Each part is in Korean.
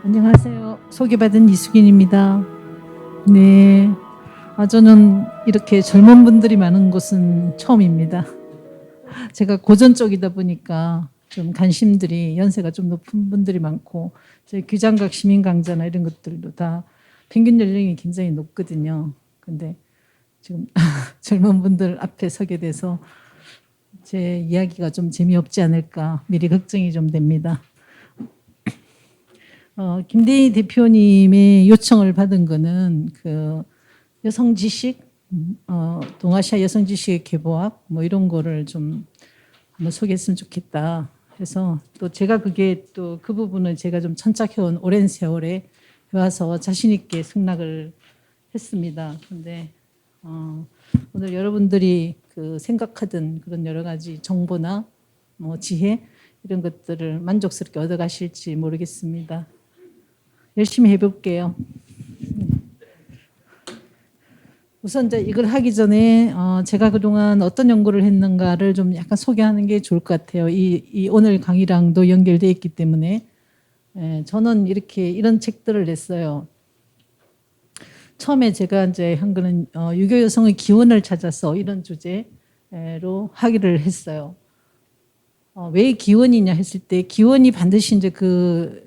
안녕하세요. 소개받은 이수긴입니다. 네. 저는 이렇게 젊은 분들이 많은 곳은 처음입니다. 제가 고전 쪽이다 보니까 좀 관심들이 연세가 좀 높은 분들이 많고, 제 규장각 시민강자나 이런 것들도 다 평균 연령이 굉장히 높거든요. 근데 지금 젊은 분들 앞에 서게 돼서 제 이야기가 좀 재미없지 않을까 미리 걱정이 좀 됩니다. 김대희 대표님의 요청을 받은 거는 그 여성 지식, 동아시아 여성 지식의 개보학 뭐 이런 거를 좀 한번 소개했으면 좋겠다 해서, 또 제가 그게 또 그 부분을 제가 좀 천착해온 오랜 세월에 와서 자신 있게 승낙을 했습니다. 근데 오늘 여러분들이 그 생각하던 그런 여러 가지 정보나 뭐 지혜 이런 것들을 만족스럽게 얻어가실지 모르겠습니다. 열심히 해볼게요. 우선 이제 이걸 하기 전에 제가 그동안 어떤 연구를 했는가를 좀 약간 소개하는 게 좋을 것 같아요. 이 오늘 강의랑도 연결되어 있기 때문에. 저는 이렇게 이런 책들을 냈어요. 처음에 제가 이제 한 거는 유교 여성의 기원을 찾아서 이런 주제로 하기를 했어요. 왜 기원이냐 했을 때, 기원이 반드시 이제 그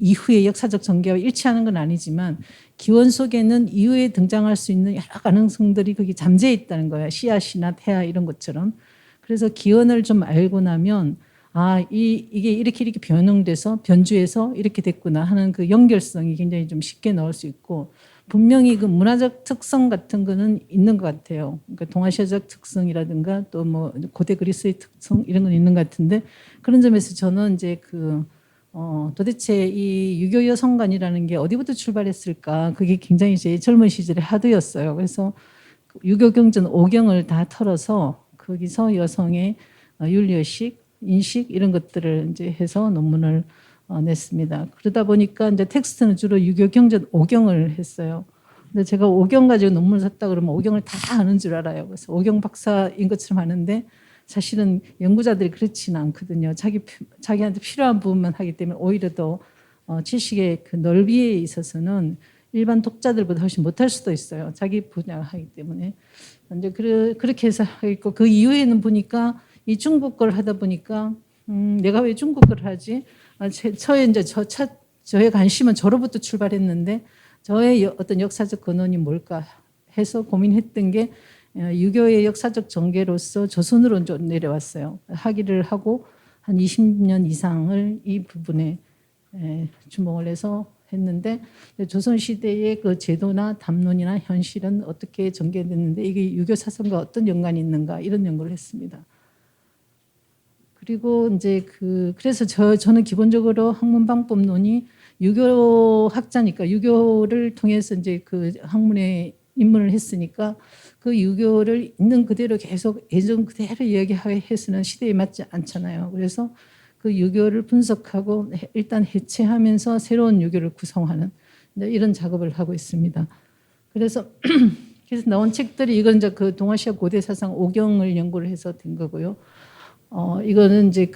이후의 역사적 전개와 일치하는 건 아니지만, 기원 속에는 이후에 등장할 수 있는 여러 가능성들이 거기 잠재해 있다는 거예요. 씨앗이나 태아 이런 것처럼. 그래서 기원을 좀 알고 나면 이게 이렇게 변형돼서 변주해서 이렇게 됐구나 하는 그 연결성이 굉장히 좀 쉽게 나올 수 있고, 분명히 그 문화적 특성 같은 거는 있는 것 같아요. 그러니까 동아시아적 특성이라든가 또 뭐 고대 그리스의 특성 이런 건 있는 것 같은데, 그런 점에서 저는 이제 도대체 이 유교 여성관이라는 게 어디부터 출발했을까? 그게 굉장히 제 젊은 시절의 하드였어요. 그래서 유교 경전 5경을 다 털어서 거기서 여성의 윤리의식, 인식 이런 것들을 이제 해서 논문을 냈습니다. 그러다 보니까 이제 텍스트는 주로 유교 경전 5경을 했어요. 근데 제가 5경 가지고 논문을 썼다 그러면 5경을 다 아는 줄 알아요. 그래서 5경 박사인 것처럼 하는데, 사실은 연구자들이 그렇지는 않거든요. 자기한테 필요한 부분만 하기 때문에 오히려 더 지식의 그 넓이에 있어서는 일반 독자들보다 훨씬 못할 수도 있어요. 자기 분야가 하기 때문에. 이제 그렇게 해서 있고, 그 이후에는 보니까 이 중국 걸 하다 보니까 내가 왜 중국 걸 하지? 저의 관심은 저로부터 출발했는데, 저의 어떤 역사적 근원이 뭘까 해서 고민했던 게 유교의 역사적 전개로서 조선으로 좀 내려왔어요. 학위를 하고 한 20년 이상을 이 부분에 주목을 해서 했는데, 조선시대의 그 제도나 담론이나 현실은 어떻게 전개됐는데 이게 유교 사상과 어떤 연관이 있는가, 이런 연구를 했습니다. 그리고 이제 그래서 저는 기본적으로 학문방법론이, 유교 학자니까 유교를 통해서 이제 그 학문에 입문을 했으니까 그 유교를 있는 그대로 계속 예전 그대로 이야기해서는 시대에 맞지 않잖아요. 그래서 그 유교를 분석하고 일단 해체하면서 새로운 유교를 구성하는 이런 작업을 하고 있습니다. 그래서 나온 책들이, 이건 이제 그 동아시아 고대 사상 5경을 연구를 해서 된 거고요. 이거는 이제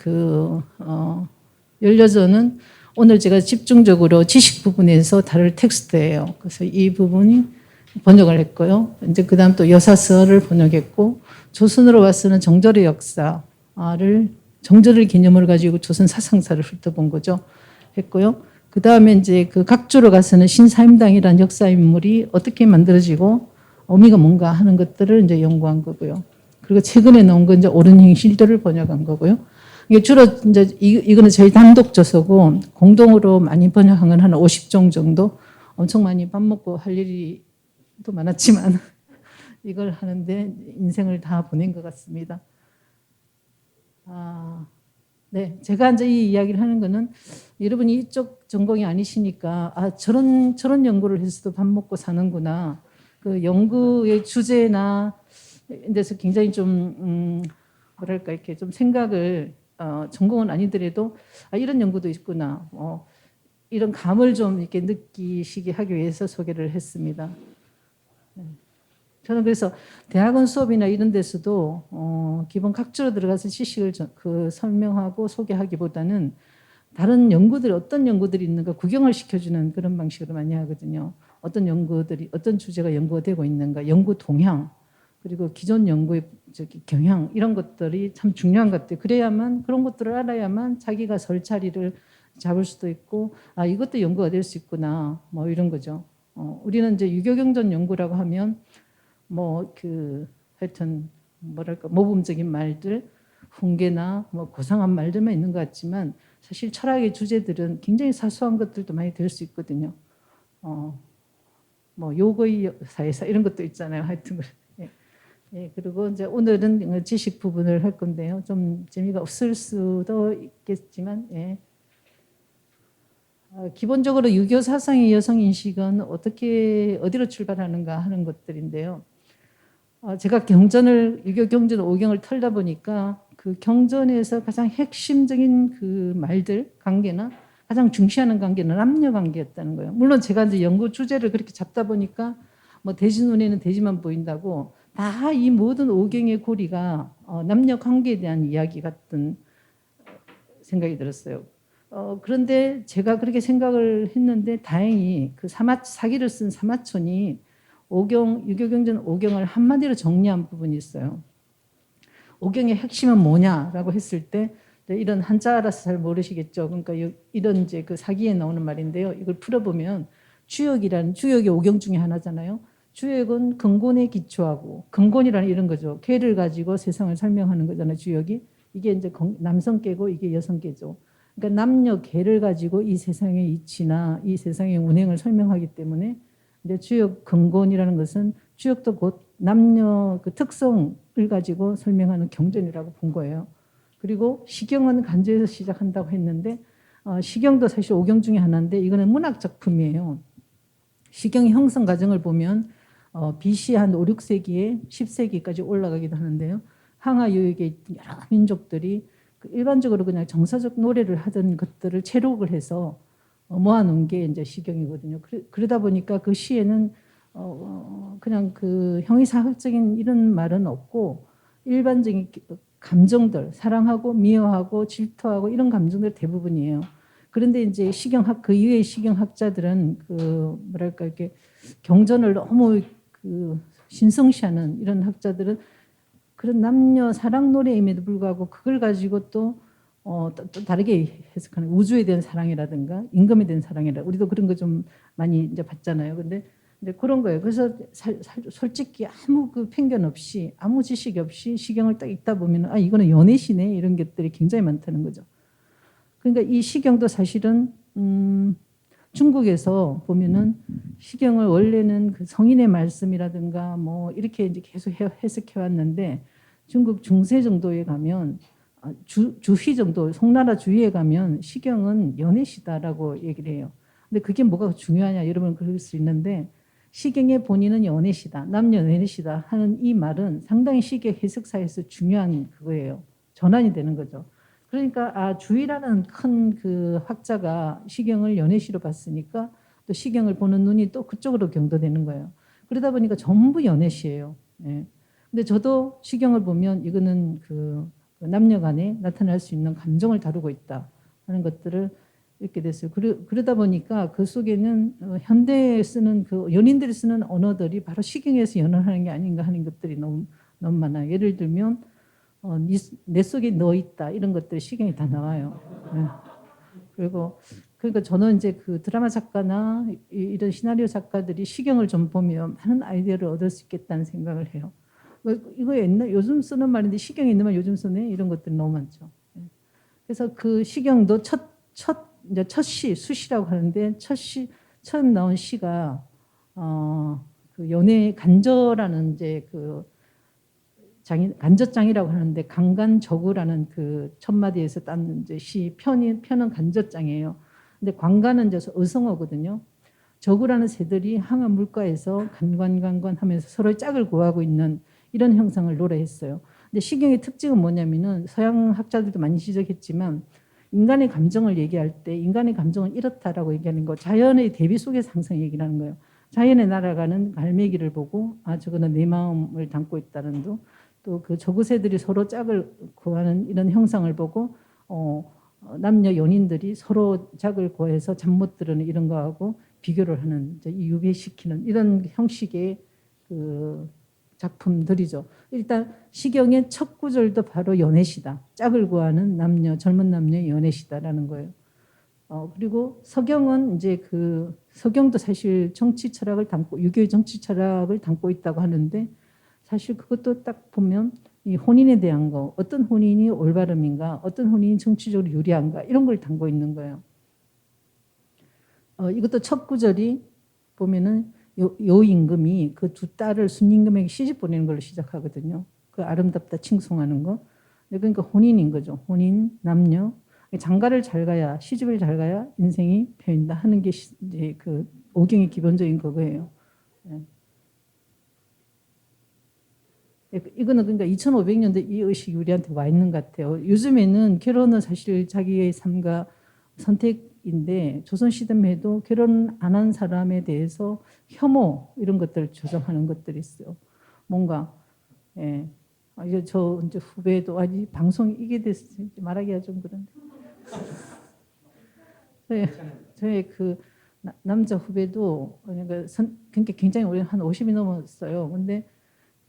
열여전은 오늘 제가 집중적으로 지식 부분에서 다룰 텍스트예요. 그래서 이 부분이 번역을 했고요. 이제 그다음 또 여사서를 번역했고, 조선으로 와서는 정절의 정절의 개념을 가지고 조선 사상사를 훑어본 거죠. 했고요. 그 다음에 이제 그 각주로 가서는 신사임당이라는 역사 인물이 어떻게 만들어지고 의미가 뭔가 하는 것들을 이제 연구한 거고요. 그리고 최근에 나온 건 이제 옳은행실도를 번역한 거고요. 이게 주로 이제 이거는 저희 단독 저서고, 공동으로 많이 번역한 건 한 50종 정도. 엄청 많이 밥 먹고 할 일이 또 많았지만 이걸 하는데 인생을 다 보낸 것 같습니다. 네, 제가 이제 이 이야기를 하는 거는, 여러분이 이쪽 전공이 아니시니까 저런 연구를 해서도 밥 먹고 사는구나. 그 연구의 주제나 데서 굉장히 좀 뭐랄까 이렇게 좀 생각을, 전공은 아니더라도 이런 연구도 있구나. 이런 감을 좀 이렇게 느끼시게 하기 위해서 소개를 했습니다. 네. 저는 그래서 대학원 수업이나 이런 데서도 기본 각주로 들어가서 지식을 설명하고 소개하기보다는 다른 연구들이 어떤 연구들이 있는가 구경을 시켜주는 그런 방식으로 많이 하거든요. 어떤 연구들이 어떤 주제가 연구가 되고 있는가, 연구 동향, 그리고 기존 연구의 경향 이런 것들이 참 중요한 것 같아요. 그래야만 그런 것들을 알아야만 자기가 설 자리를 잡을 수도 있고 아 이것도 연구가 될 수 있구나 뭐 이런 거죠. 우리는 이제 유교경전 연구라고 하면 뭐 그 하여튼 뭐랄까 모범적인 말들, 훈계나 뭐 고상한 말들만 있는 것 같지만 사실 철학의 주제들은 굉장히 사소한 것들도 많이 될 수 있거든요. 뭐 요거의 사회사 이런 것도 있잖아요. 하여튼 예. 예, 그리고 이제 오늘은 지식 부분을 할 건데요. 좀 재미가 없을 수도 있겠지만, 예. 기본적으로 유교 사상의 여성 인식은 어디로 출발하는가 하는 것들인데요. 제가 유교 경전 5경을 털다 보니까 그 경전에서 가장 핵심적인 그 말들, 관계나 가장 중시하는 관계는 남녀 관계였다는 거예요. 물론 제가 이제 연구 주제를 그렇게 잡다 보니까 뭐 돼지 눈에는 돼지만 보인다고 다 이 모든 5경의 고리가 남녀 관계에 대한 이야기 같은 생각이 들었어요. 그런데 제가 그렇게 생각을 했는데 다행히 그 사기를 쓴 사마천이 유교경전 5경을 한마디로 정리한 부분이 있어요. 5경의 핵심은 뭐냐라고 했을 때 이런 한자라서 잘 모르시겠죠. 그러니까 이런 이제 그 사기에 나오는 말인데요. 이걸 풀어보면 주역이 5경 중에 하나잖아요. 주역은 근본에 기초하고 근본이라는 이런 거죠. 개를 가지고 세상을 설명하는 거잖아요. 주역이 이게 이제 남성계고 이게 여성계죠. 그러니까 남녀 개를 가지고 이 세상의 이치나 이 세상의 운행을 설명하기 때문에 이제 주역 근본이라는 것은 주역도 곧 남녀 그 특성을 가지고 설명하는 경전이라고 본 거예요. 그리고 시경은 간조에서 시작한다고 했는데 시경도 사실 5경 중에 하나인데 이거는 문학 작품이에요. 시경의 형성 과정을 보면 BC 한 5, 6세기에 10세기까지 올라가기도 하는데요. 항하 유역에 있던 여러 민족들이 일반적으로 그냥 정서적 노래를 하던 것들을 체록을 해서 모아놓은 게 이제 시경이거든요. 그러다 보니까 그 시에는 그냥 그 형이사학적인 이런 말은 없고 일반적인 감정들, 사랑하고 미워하고 질투하고 이런 감정들 대부분이에요. 그런데 이제 그 이후의 시경학자들은 그 뭐랄까 이렇게 경전을 너무 그 신성시하는 이런 학자들은 그런 남녀 사랑 노래임에도 불구하고 그걸 가지고 또 다르게 해석하는 우주에 대한 사랑이라든가 임금에 대한 사랑이라 우리도 그런 거 좀 많이 이제 봤잖아요. 근데 그런 거예요. 그래서 솔직히 아무 그 편견 없이 아무 지식 없이 시경을 딱 읽다 보면 아 이거는 연애시네 이런 것들이 굉장히 많다는 거죠. 그러니까 이 시경도 사실은 중국에서 보면은 시경을 원래는 그 성인의 말씀이라든가 뭐 이렇게 이제 계속 해석해 왔는데 중국 중세 정도에 가면 주희 정도 송나라 주위에 가면 시경은 연애시다라고 얘기를 해요. 근데 그게 뭐가 중요하냐 여러분 그럴 수 있는데 시경의 본인은 연애시다 남녀 연애시다 하는 이 말은 상당히 시경 해석사에서 중요한 그거예요. 전환이 되는 거죠. 그러니까 주희라는 큰 그 학자가 시경을 연애시로 봤으니까 또 시경을 보는 눈이 또 그쪽으로 경도되는 거예요. 그러다 보니까 전부 연애시예요. 예. 근데 저도 시경을 보면 이거는 그 남녀 간에 나타날 수 있는 감정을 다루고 있다 하는 것들을 읽게 됐어요. 그러다 보니까 그 속에는 현대에 쓰는 그 연인들이 쓰는 언어들이 바로 시경에서 연언하는 게 아닌가 하는 것들이 너무 많아요. 예를 들면 내 속에 너 있다 이런 것들이 시경에 다 나와요. 네. 그리고 그러니까 저는 이제 그 드라마 작가나 이런 시나리오 작가들이 시경을 좀 보면 많은 아이디어를 얻을 수 있겠다는 생각을 해요. 이거 요즘 쓰는 말인데 시경에 있는 말 요즘 쓰네 이런 것들이 너무 많죠. 그래서 그 시경도 이제 첫 시, 수시라고 하는데 처음 나온 시가 그 연애 간저라는 이제 그 간저장이라고 하는데 강간저구라는 그 첫마디에서 딴 이제 편은 간저장이에요. 근데 관간은 이제 의성어거든요. 저구라는 새들이 항암 물가에서 간관간관 하면서 서로의 짝을 구하고 있는 이런 형상을 노래했어요. 근데 시경의 특징은 뭐냐면은 서양 학자들도 많이 지적했지만 인간의 감정을 얘기할 때 인간의 감정은 이렇다라고 얘기하는 거 자연의 대비 속에서 항상 얘기를 하는 거예요. 자연에 날아가는 갈매기를 보고 저거는 내 마음을 담고 있다는 둥 또 그 저구새들이 서로 짝을 구하는 이런 형상을 보고 남녀 연인들이 서로 짝을 구해서 잠 못 드는 이런 거하고 비교를 하는 이 유배시키는 이런 형식의 그 작품들이죠. 일단 시경의 첫 구절도 바로 연애시다. 짝을 구하는 남녀, 젊은 남녀의 연애시다라는 거예요. 그리고 서경은 이제 그 서경도 사실 정치 철학을 담고 유교의 정치 철학을 담고 있다고 하는데 사실 그것도 딱 보면 이 혼인에 대한 거, 어떤 혼인이 올바름인가, 어떤 혼인이 정치적으로 유리한가 이런 걸 담고 있는 거예요. 이것도 첫 구절이 보면은 요임금이 그 두 딸을 순임금에게 시집 보내는 걸로 시작하거든요. 그 아름답다 칭송하는 거. 그러니까 혼인인 거죠. 혼인, 남녀. 장가를 잘 가야, 시집을 잘 가야 인생이 펴인다 하는 게 이제 그 오경의 기본적인 그거예요. 예. 이거는 그러니까 2500년대 이 의식이 우리한테 와 있는 것 같아요. 요즘에는 결혼은 사실 자기의 삶과 선택인데 조선시대만 해도 결혼 안 한 사람에 대해서 혐오 이런 것들을 조정하는 것들이 있어요. 뭔가 예. 이제 저 이제 후배도 아니 방송 이게 됐어 말하기가 좀 그런데 저의 그 남자 후배도 그러니까 굉장히 오래 한 50이 넘었어요. 근데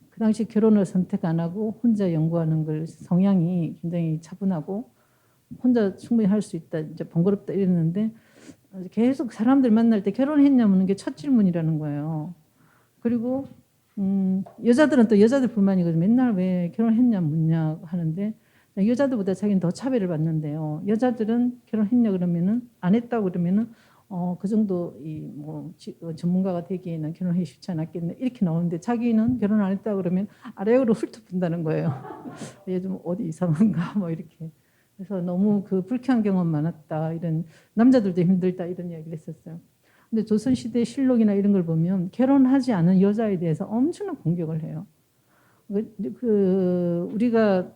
그 당시 결혼을 선택 안 하고 혼자 연구하는 걸 성향이 굉장히 차분하고 혼자 충분히 할 수 있다. 이제 번거롭다 이랬는데 계속 사람들 만날 때 결혼했냐 묻는 게 첫 질문이라는 거예요. 그리고 여자들은 또 여자들 불만이거든요. 맨날 왜 결혼했냐 묻냐 하는데 여자들보다 자기는 더 차별을 받는데요. 여자들은 결혼했냐 그러면은 안 했다고 그러면은 그 정도 이뭐 전문가가 되기에는 결혼하기 쉽지 않았겠네 이렇게 나오는데 자기는 결혼 안 했다 그러면 아래로 훑어 본다는 거예요. 얘 좀 어디 이상한가 뭐 이렇게. 그래서 너무 그 불쾌한 경험 많았다 이런 남자들도 힘들다 이런 이야기를 했었어요. 근데 조선시대 실록이나 이런 걸 보면 결혼하지 않은 여자에 대해서 엄청난 공격을 해요. 우리가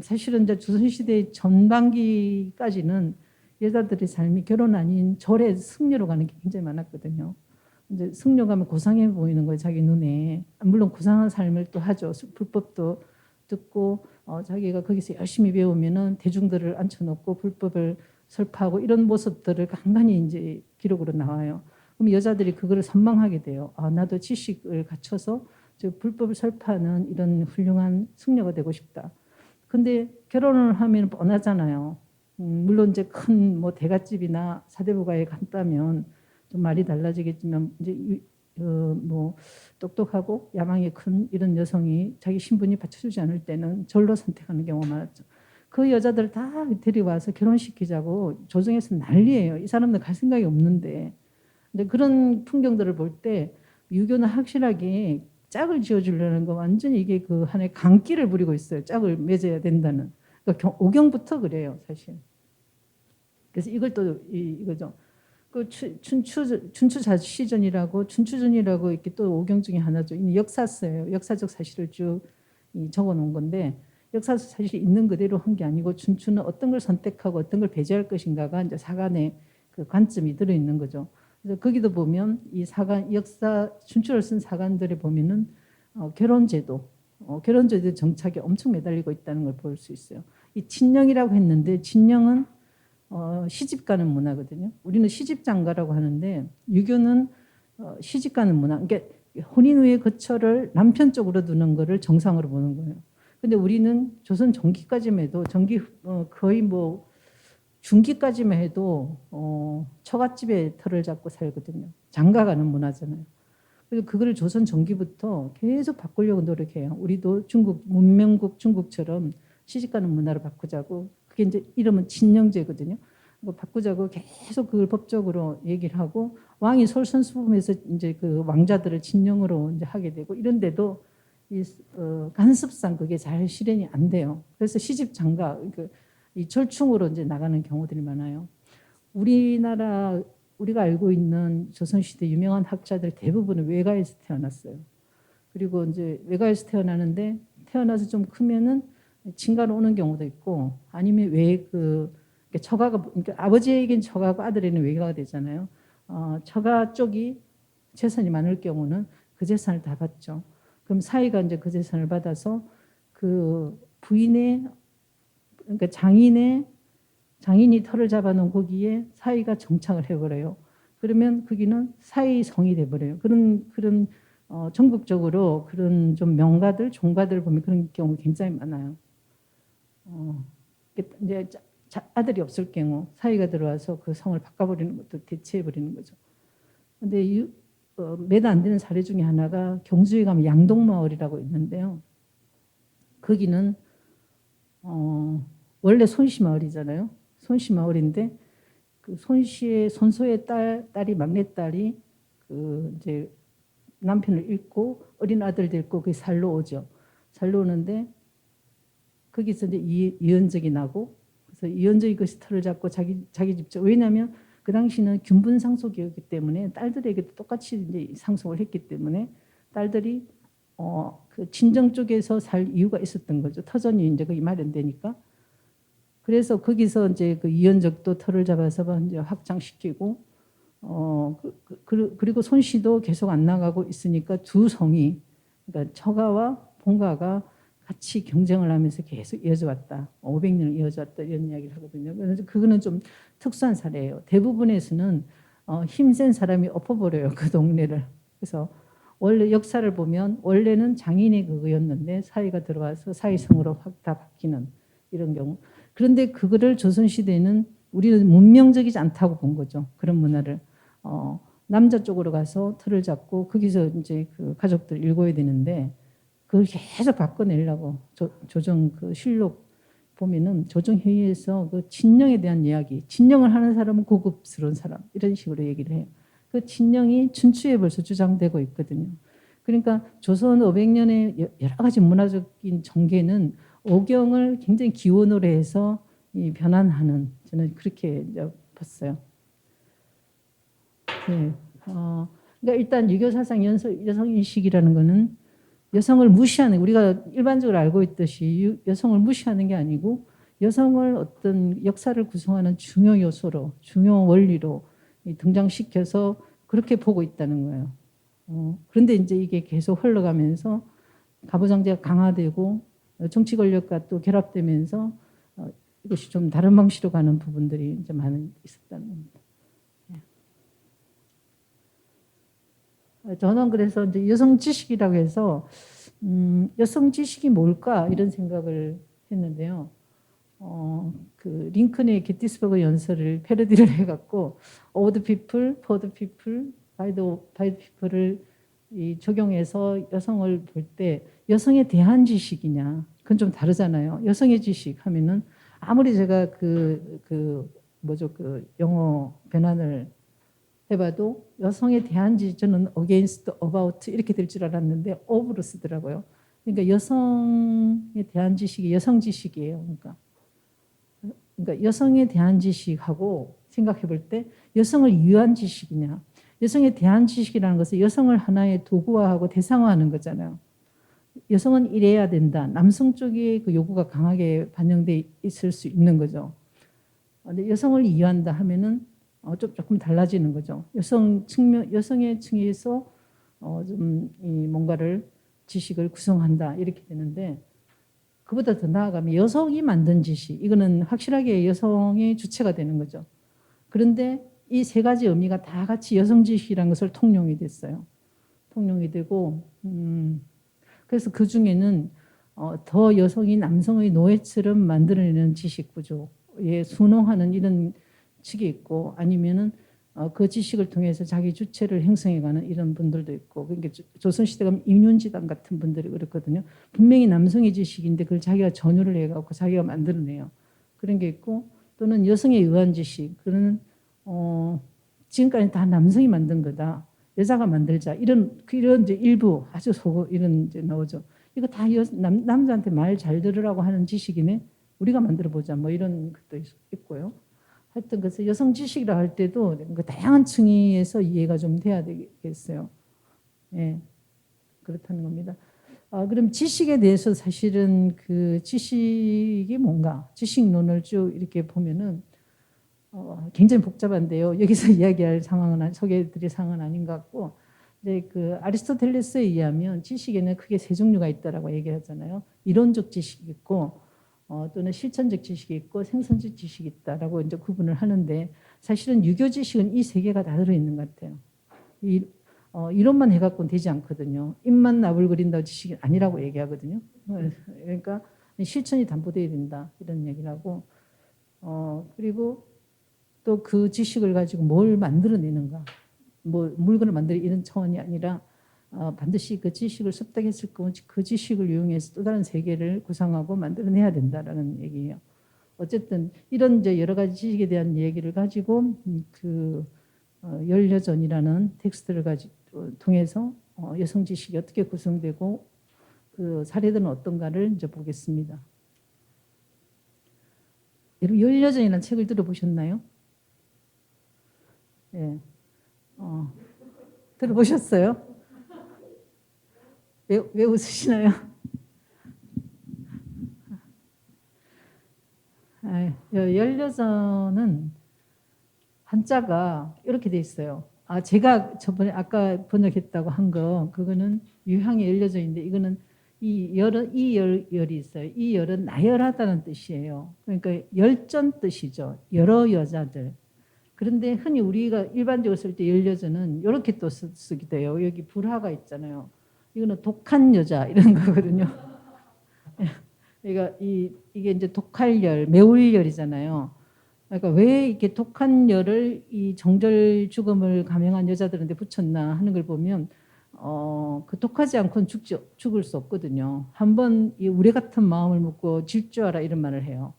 사실은 이제 조선시대 전반기까지는 여자들의 삶이 결혼 아닌 절에 승려로 가는 게 굉장히 많았거든요. 이제 승려 가면 고상해 보이는 거예요, 자기 눈에. 물론 고상한 삶을 또 하죠. 불법도 듣고 자기가 거기서 열심히 배우면은 대중들을 앉혀놓고 불법을 설파하고 이런 모습들을 간간히 이제 기록으로 나와요. 그럼 여자들이 그거를 선망하게 돼요. 아, 나도 지식을 갖춰서 저 불법을 설파하는 이런 훌륭한 승려가 되고 싶다. 근데 결혼을 하면 뻔하잖아요. 물론 이제 큰 뭐 대갓집이나 사대부가에 갔다면 좀 말이 달라지겠지만 이제 뭐 똑똑하고 야망이 큰 이런 여성이 자기 신분이 받쳐주지 않을 때는 절로 선택하는 경우가 많았죠. 그 여자들 다 데려와서 결혼시키자고 조정에서 난리예요. 이 사람들 갈 생각이 없는데. 근데 그런 풍경들을 볼 때 유교는 확실하게 짝을 지어주려는 거 완전히 이게 그 하나의 강기를 부리고 있어요. 짝을 맺어야 된다는. 그러니까 오경부터 그래요, 사실. 그래서 이걸 또 이거죠. 그 춘추 시전이라고 춘추전이라고 이렇게 또 오경 중에 하나죠. 이 역사서예요. 역사적 사실을 쭉 적어놓은 건데 역사서 사실이 있는 그대로 한 게 아니고 춘추는 어떤 걸 선택하고 어떤 걸 배제할 것인가가 이제 사관의 그 관점이 들어 있는 거죠. 그래서 거기도 보면 이 사관 역사 춘추를 쓴 사관들에 보면은 결혼제도 정착에 엄청 매달리고 있다는 걸 볼 수 있어요. 이 친령이라고 했는데 친령은 시집 가는 문화거든요. 우리는 시집장가라고 하는데 유교는 시집 가는 문화. 그러니까 혼인 후의 거처를 남편 쪽으로 두는 거를 정상으로 보는 거예요. 근데 우리는 조선 전기까지만 해도 거의 뭐 중기까지만 해도 처갓집에 터를 잡고 살거든요. 장가 가는 문화잖아요. 그래서 그거를 조선 전기부터 계속 바꾸려고 노력해요. 우리도 문명국 중국처럼 시집가는 문화로 바꾸자고. 그게 이제 이름은 친령제거든요. 바꾸자고 계속 그걸 법적으로 얘기를 하고 왕이 솔선수범해서 이제 그 왕자들을 친령으로 이제 하게 되고 이런데도 간섭상 그게 잘 실현이 안 돼요. 그래서 시집 장가 이 절충으로 이제 나가는 경우들이 많아요. 우리가 알고 있는 조선시대 유명한 학자들 대부분은 외가에서 태어났어요. 그리고 이제 외가에서 태어나는데 태어나서 좀 크면은 친가로 오는 경우도 있고 아니면 처가가 그러니까 아버지에겐 처가고 아들에게는 외가가 되잖아요. 처가 쪽이 재산이 많을 경우는 그 재산을 다 받죠. 그럼 사위가 이제 그 재산을 받아서 그 부인의 그러니까 장인이 털을 잡아놓은 거기에 사이가 정착을 해버려요. 그러면 거기는 사이성이 돼버려요. 그런 전국적으로 그런 좀 명가들, 종가들 보면 그런 경우 굉장히 많아요. 이제 아들이 없을 경우 사이가 들어와서 그 성을 바꿔버리는 것도 대체해버리는 거죠. 근데 몇 안 되는 사례 중에 하나가 경주에 가면 양동마을이라고 있는데요. 거기는 원래 손씨마을이잖아요. 손씨마을인데 그 손씨의 손소의 딸이 막내딸이 그 이제 남편을 잃고 어린 아들 데리고 그 살러 오죠. 살러 오는데 거기서 이제 이연적이 나고 그래서 이연적이 그 털을 잡고 자기 집죠. 왜냐하면 그 당시는 균분 상속이었기 때문에 딸들에게도 똑같이 이제 상속을 했기 때문에 딸들이 그 친정 쪽에서 살 이유가 있었던 거죠. 터전이 이제 거기 마련되니까. 그래서 거기서 이제 그 이연적도 털을 잡아서 이제 확장시키고 그리고 손씨도 계속 안 나가고 있으니까 두 성이 그러니까 처가와 본가가 같이 경쟁을 하면서 계속 이어져 왔다. 500년을 이어져 왔다 이런 이야기를 하거든요. 그래서 그거는 좀 특수한 사례예요. 대부분에서는 힘센 사람이 엎어버려요. 그 동네를. 그래서 원래 역사를 보면 원래는 장인이 그거였는데 사이가 들어와서 사이성으로 확 다 바뀌는 이런 경우. 그런데 그거를 조선시대는 우리는 문명적이지 않다고 본 거죠. 그런 문화를. 남자 쪽으로 가서 틀을 잡고 거기서 이제 그 가족들 읽어야 되는데 그걸 계속 바꿔내려고 조정 그 실록 보면은 조정회의에서 그 친령에 대한 이야기, 친령을 하는 사람은 고급스러운 사람 이런 식으로 얘기를 해요. 그 친령이 춘추에 벌써 주장되고 있거든요. 그러니까 조선 500년의 여러 가지 문화적인 전개는 오경을 굉장히 기원으로 해서 변환하는 저는 그렇게 봤어요. 네. 그러니까 일단 유교 사상 여성 인식이라는 거는 여성을 무시하는 우리가 일반적으로 알고 있듯이 여성을 무시하는 게 아니고 여성을 어떤 역사를 구성하는 중요 요소로 중요 원리로 등장시켜서 그렇게 보고 있다는 거예요. 그런데 이제 이게 계속 흘러가면서 가부장제가 강화되고 정치 권력과 또 결합되면서 이것이 좀 다른 방식으로 가는 부분들이 이제 많이 있었다는 겁니다. 저는 그래서 이제 여성 지식이라고 해서 여성 지식이 뭘까 이런 생각을 했는데요. 그 링컨의 게티스버그 연설을 패러디를 해갖고 Old people, poor people, by the people을 적용해서 여성을 볼 때 여성에 대한 지식이냐 그건 좀 다르잖아요. 여성의 지식 하면은 아무리 제가 그 영어 변환을 해봐도 여성에 대한 지식은 against, about 이렇게 될 줄 알았는데 of로 쓰더라고요. 그러니까 여성에 대한 지식이 여성 지식이에요. 그러니까 여성에 대한 지식하고 생각해 볼 때 여성을 위한 지식이냐. 여성에 대한 지식이라는 것은 여성을 하나의 도구화하고 대상화하는 거잖아요. 여성은 이래야 된다. 남성 쪽의 그 요구가 강하게 반영돼 있을 수 있는 거죠. 근데 여성을 이해한다 하면은 조금 달라지는 거죠. 여성의 층에서 좀 뭔가를 지식을 구성한다 이렇게 되는데 그보다 더 나아가면 여성이 만든 지식 이거는 확실하게 여성의 주체가 되는 거죠. 그런데 이 세 가지 의미가 다 같이 여성 지식이라는 것을 통용이 됐어요. 통용이 되고 그래서 그 중에는 더 여성이 남성의 노예처럼 만들어내는 지식 구조에 순응하는 이런 측이 있고 아니면은 그 지식을 통해서 자기 주체를 형성해가는 이런 분들도 있고 그러니까 조선시대가 임윤지당 같은 분들이 그렇거든요. 분명히 남성의 지식인데 그걸 자기가 전유를 해갖고 자기가 만들어내요. 그런 게 있고 또는 여성에 의한 지식 그런 지금까지 다 남성이 만든 거다. 여자가 만들자 이런 이제 일부 아주 소고 이런 이제 나오죠. 이거 다 남자한테 말 잘 들으라고 하는 지식이네. 우리가 만들어 보자 뭐 이런 것도 있고요. 하여튼 그래서 여성 지식이라 할 때도 그 다양한 층위에서 이해가 좀 돼야 되겠어요. 예, 그렇다는 겁니다. 그럼 지식에 대해서 사실은 그 지식이 뭔가 지식론을 쭉 이렇게 보면은 굉장히 복잡한데요. 여기서 이야기할 상황은 소개해드릴 상황은 아닌 것 같고, 이제 그 아리스토텔레스에 의하면 지식에는 크게 세 종류가 있다라고 얘기하잖아요. 이론적 지식이 있고, 또는 실천적 지식이 있고 생선적 지식이 있다라고 이제 구분을 하는데 사실은 유교 지식은 이 세 개가 다 들어있는 것 같아요. 이론만 해갖고는 되지 않거든요. 입만 나불거린다고 지식이 아니라고 얘기하거든요. 그러니까 실천이 담보돼야 된다 이런 얘기를 하고 그리고 또 그 지식을 가지고 뭘 만들어내는가 뭐 물건을 만들어 이런 차원이 아니라 반드시 그 지식을 습득했을 거면 그 지식을 이용해서 또 다른 세계를 구상하고 만들어내야 된다라는 얘기예요. 어쨌든 이런 이제 여러 가지 지식에 대한 얘기를 가지고 열여전이라는 텍스트를 통해서 여성 지식이 어떻게 구성되고 그 사례들은 어떤가를 이제 보겠습니다. 여러분 열여전이라는 책을 들어보셨나요? 예. 들어보셨어요? 왜 웃으시나요? 열여전은 한자가 이렇게 돼 있어요. 제가 저번에 아까 번역했다고 한 거 그거는 유향의 열여전인데 이거는 이 열이 있어요. 이 열은 나열하다는 뜻이에요. 그러니까 열전 뜻이죠. 여러 여자들. 그런데 흔히 우리가 일반적으로 쓸 때 열여전은 이렇게 또 쓰기도 해요. 여기 불화가 있잖아요. 이거는 독한 여자 이런 거거든요. 그러니까 이게 이제 독할열, 매울열이잖아요. 그러니까 왜 이렇게 독한 열을 이 정절 죽음을 감행한 여자들한테 붙였나 하는 걸 보면 그 독하지 않고는 죽을 수 없거든요. 한번 이 우레 같은 마음을 먹고 질 줄 알아 이런 말을 해요.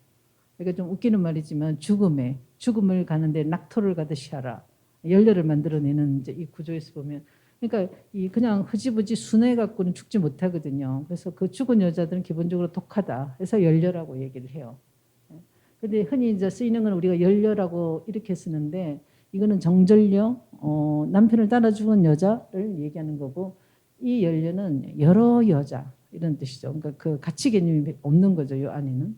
그러니까 좀 웃기는 말이지만 죽음을 가는데 낙토를 가듯이 하라. 열렬을 만들어내는 이제 이 구조에서 보면 그러니까 이 그냥 흐지부지 순해 갖고는 죽지 못하거든요. 그래서 그 죽은 여자들은 기본적으로 독하다. 그래서 열렬하고 얘기를 해요. 근데 흔히 이제 쓰이는 건 우리가 열렬하고 이렇게 쓰는데 이거는 정절녀, 남편을 따라 죽은 여자를 얘기하는 거고 이 열렬은 여러 여자 이런 뜻이죠. 그러니까 그 가치 개념이 없는 거죠. 이 안에는.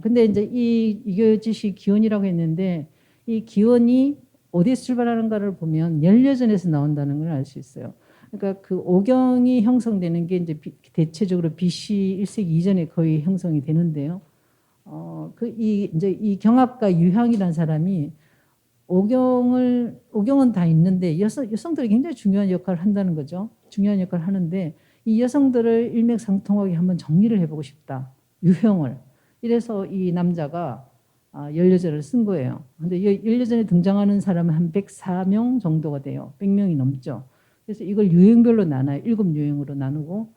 근데 이제 이 이교지식 기원이라고 했는데 이 기원이 어디서 출발하는가를 보면 열여전에서 나온다는 걸 알 수 있어요. 그러니까 그 오경이 형성되는 게 이제 대체적으로 BC 1세기 이전에 거의 형성이 되는데요. 이제 이 경학가 유향이라는 사람이 오경은 다 있는데 여성들이 굉장히 중요한 역할을 한다는 거죠. 중요한 역할을 하는데 이 여성들을 일맥상통하게 한번 정리를 해보고 싶다. 유형을. 이래서 이 남자가 열여전을 쓴 거예요. 근데 열여전에 등장하는 사람은 한 104명 정도가 돼요. 100명이 넘죠. 그래서 이걸 유형별로 나눠요. 7유형으로 나누고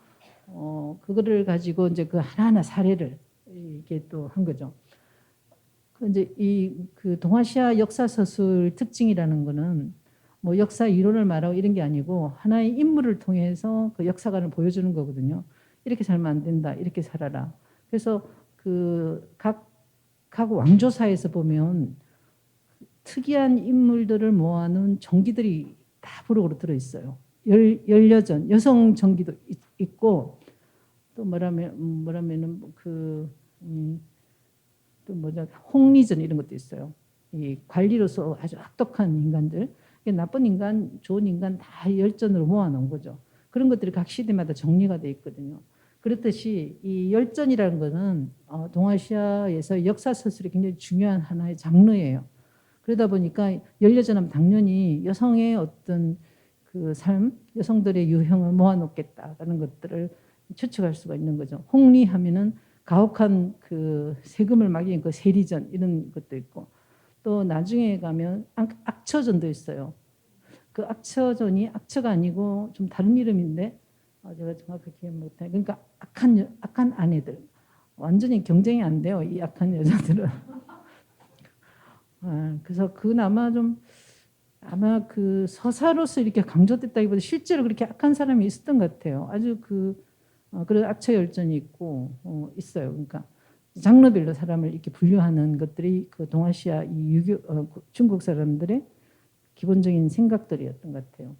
그거를 가지고 이제 그 하나하나 사례를 이렇게 또 한 거죠. 이제 그 동아시아 역사 서술 특징이라는 거는 뭐 역사 이론을 말하고 이런 게 아니고 하나의 인물을 통해서 그 역사관을 보여주는 거거든요. 이렇게 살면 안 된다. 이렇게 살아라. 그래서 그 각 왕조사에서 보면 특이한 인물들을 모아놓은 정기들이 다 부록으로 들어있어요. 열여전 여성 정기도 있고 또 뭐라면은 또 뭐냐 홍리전 이런 것도 있어요. 이 관리로서 아주 악독한 인간들, 나쁜 인간, 좋은 인간 다 열전으로 모아놓은 거죠. 그런 것들이 각 시대마다 정리가 돼 있거든요. 그렇듯이 이 열전이라는 것은 동아시아에서 역사 서술이 굉장히 중요한 하나의 장르예요. 그러다 보니까 열여전하면 당연히 여성의 어떤 그 삶, 여성들의 유형을 모아놓겠다라는 것들을 추측할 수가 있는 거죠. 홍리하면은 가혹한 그 세금을 막인 그 세리전 이런 것도 있고 또 나중에 가면 악처전도 있어요. 그 악처전이 악처가 아니고 좀 다른 이름인데 제가 정확하게 기억 못해. 그러니까 악한 아내들 완전히 경쟁이 안 돼요. 이 악한 여자들은. 그래서 그나마 좀 아마 그 서사로서 이렇게 강조됐다기보다 실제로 그렇게 악한 사람이 있었던 것 같아요. 아주 그런 악처 열전이 있고 있어요. 그러니까 장르별로 사람을 이렇게 분류하는 것들이 그 동아시아 이 중국 사람들의 기본적인 생각들이었던 것 같아요.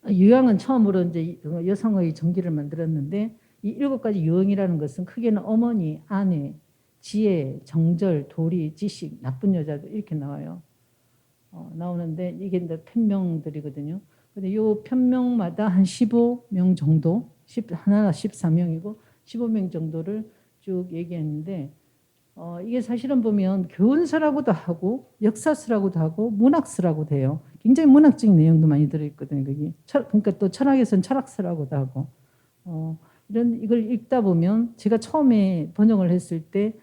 유형은 처음으로 이제 여성의 정기를 만들었는데 이 7가지 유형이라는 것은 크게는 어머니, 아내, 지혜, 정절, 도리, 지식, 나쁜 여자들 이렇게 나와요. 나오는데 이게 이제 편명들이거든요. 근데 이 편명마다 한 15명 정도, 하나가 14명이고 15명 정도를 쭉 얘기했는데 이게 사실은 보면 교훈서라고도 하고 역사서라고도 하고 문학서라고 돼요. 굉장히 문학적인 내용도 많이 들어있거든요. 거기. 그러니까 또 철학에서는 철학서라고도 하고 이런 이걸 읽다 보면 제가 처음에 번역을 했을 때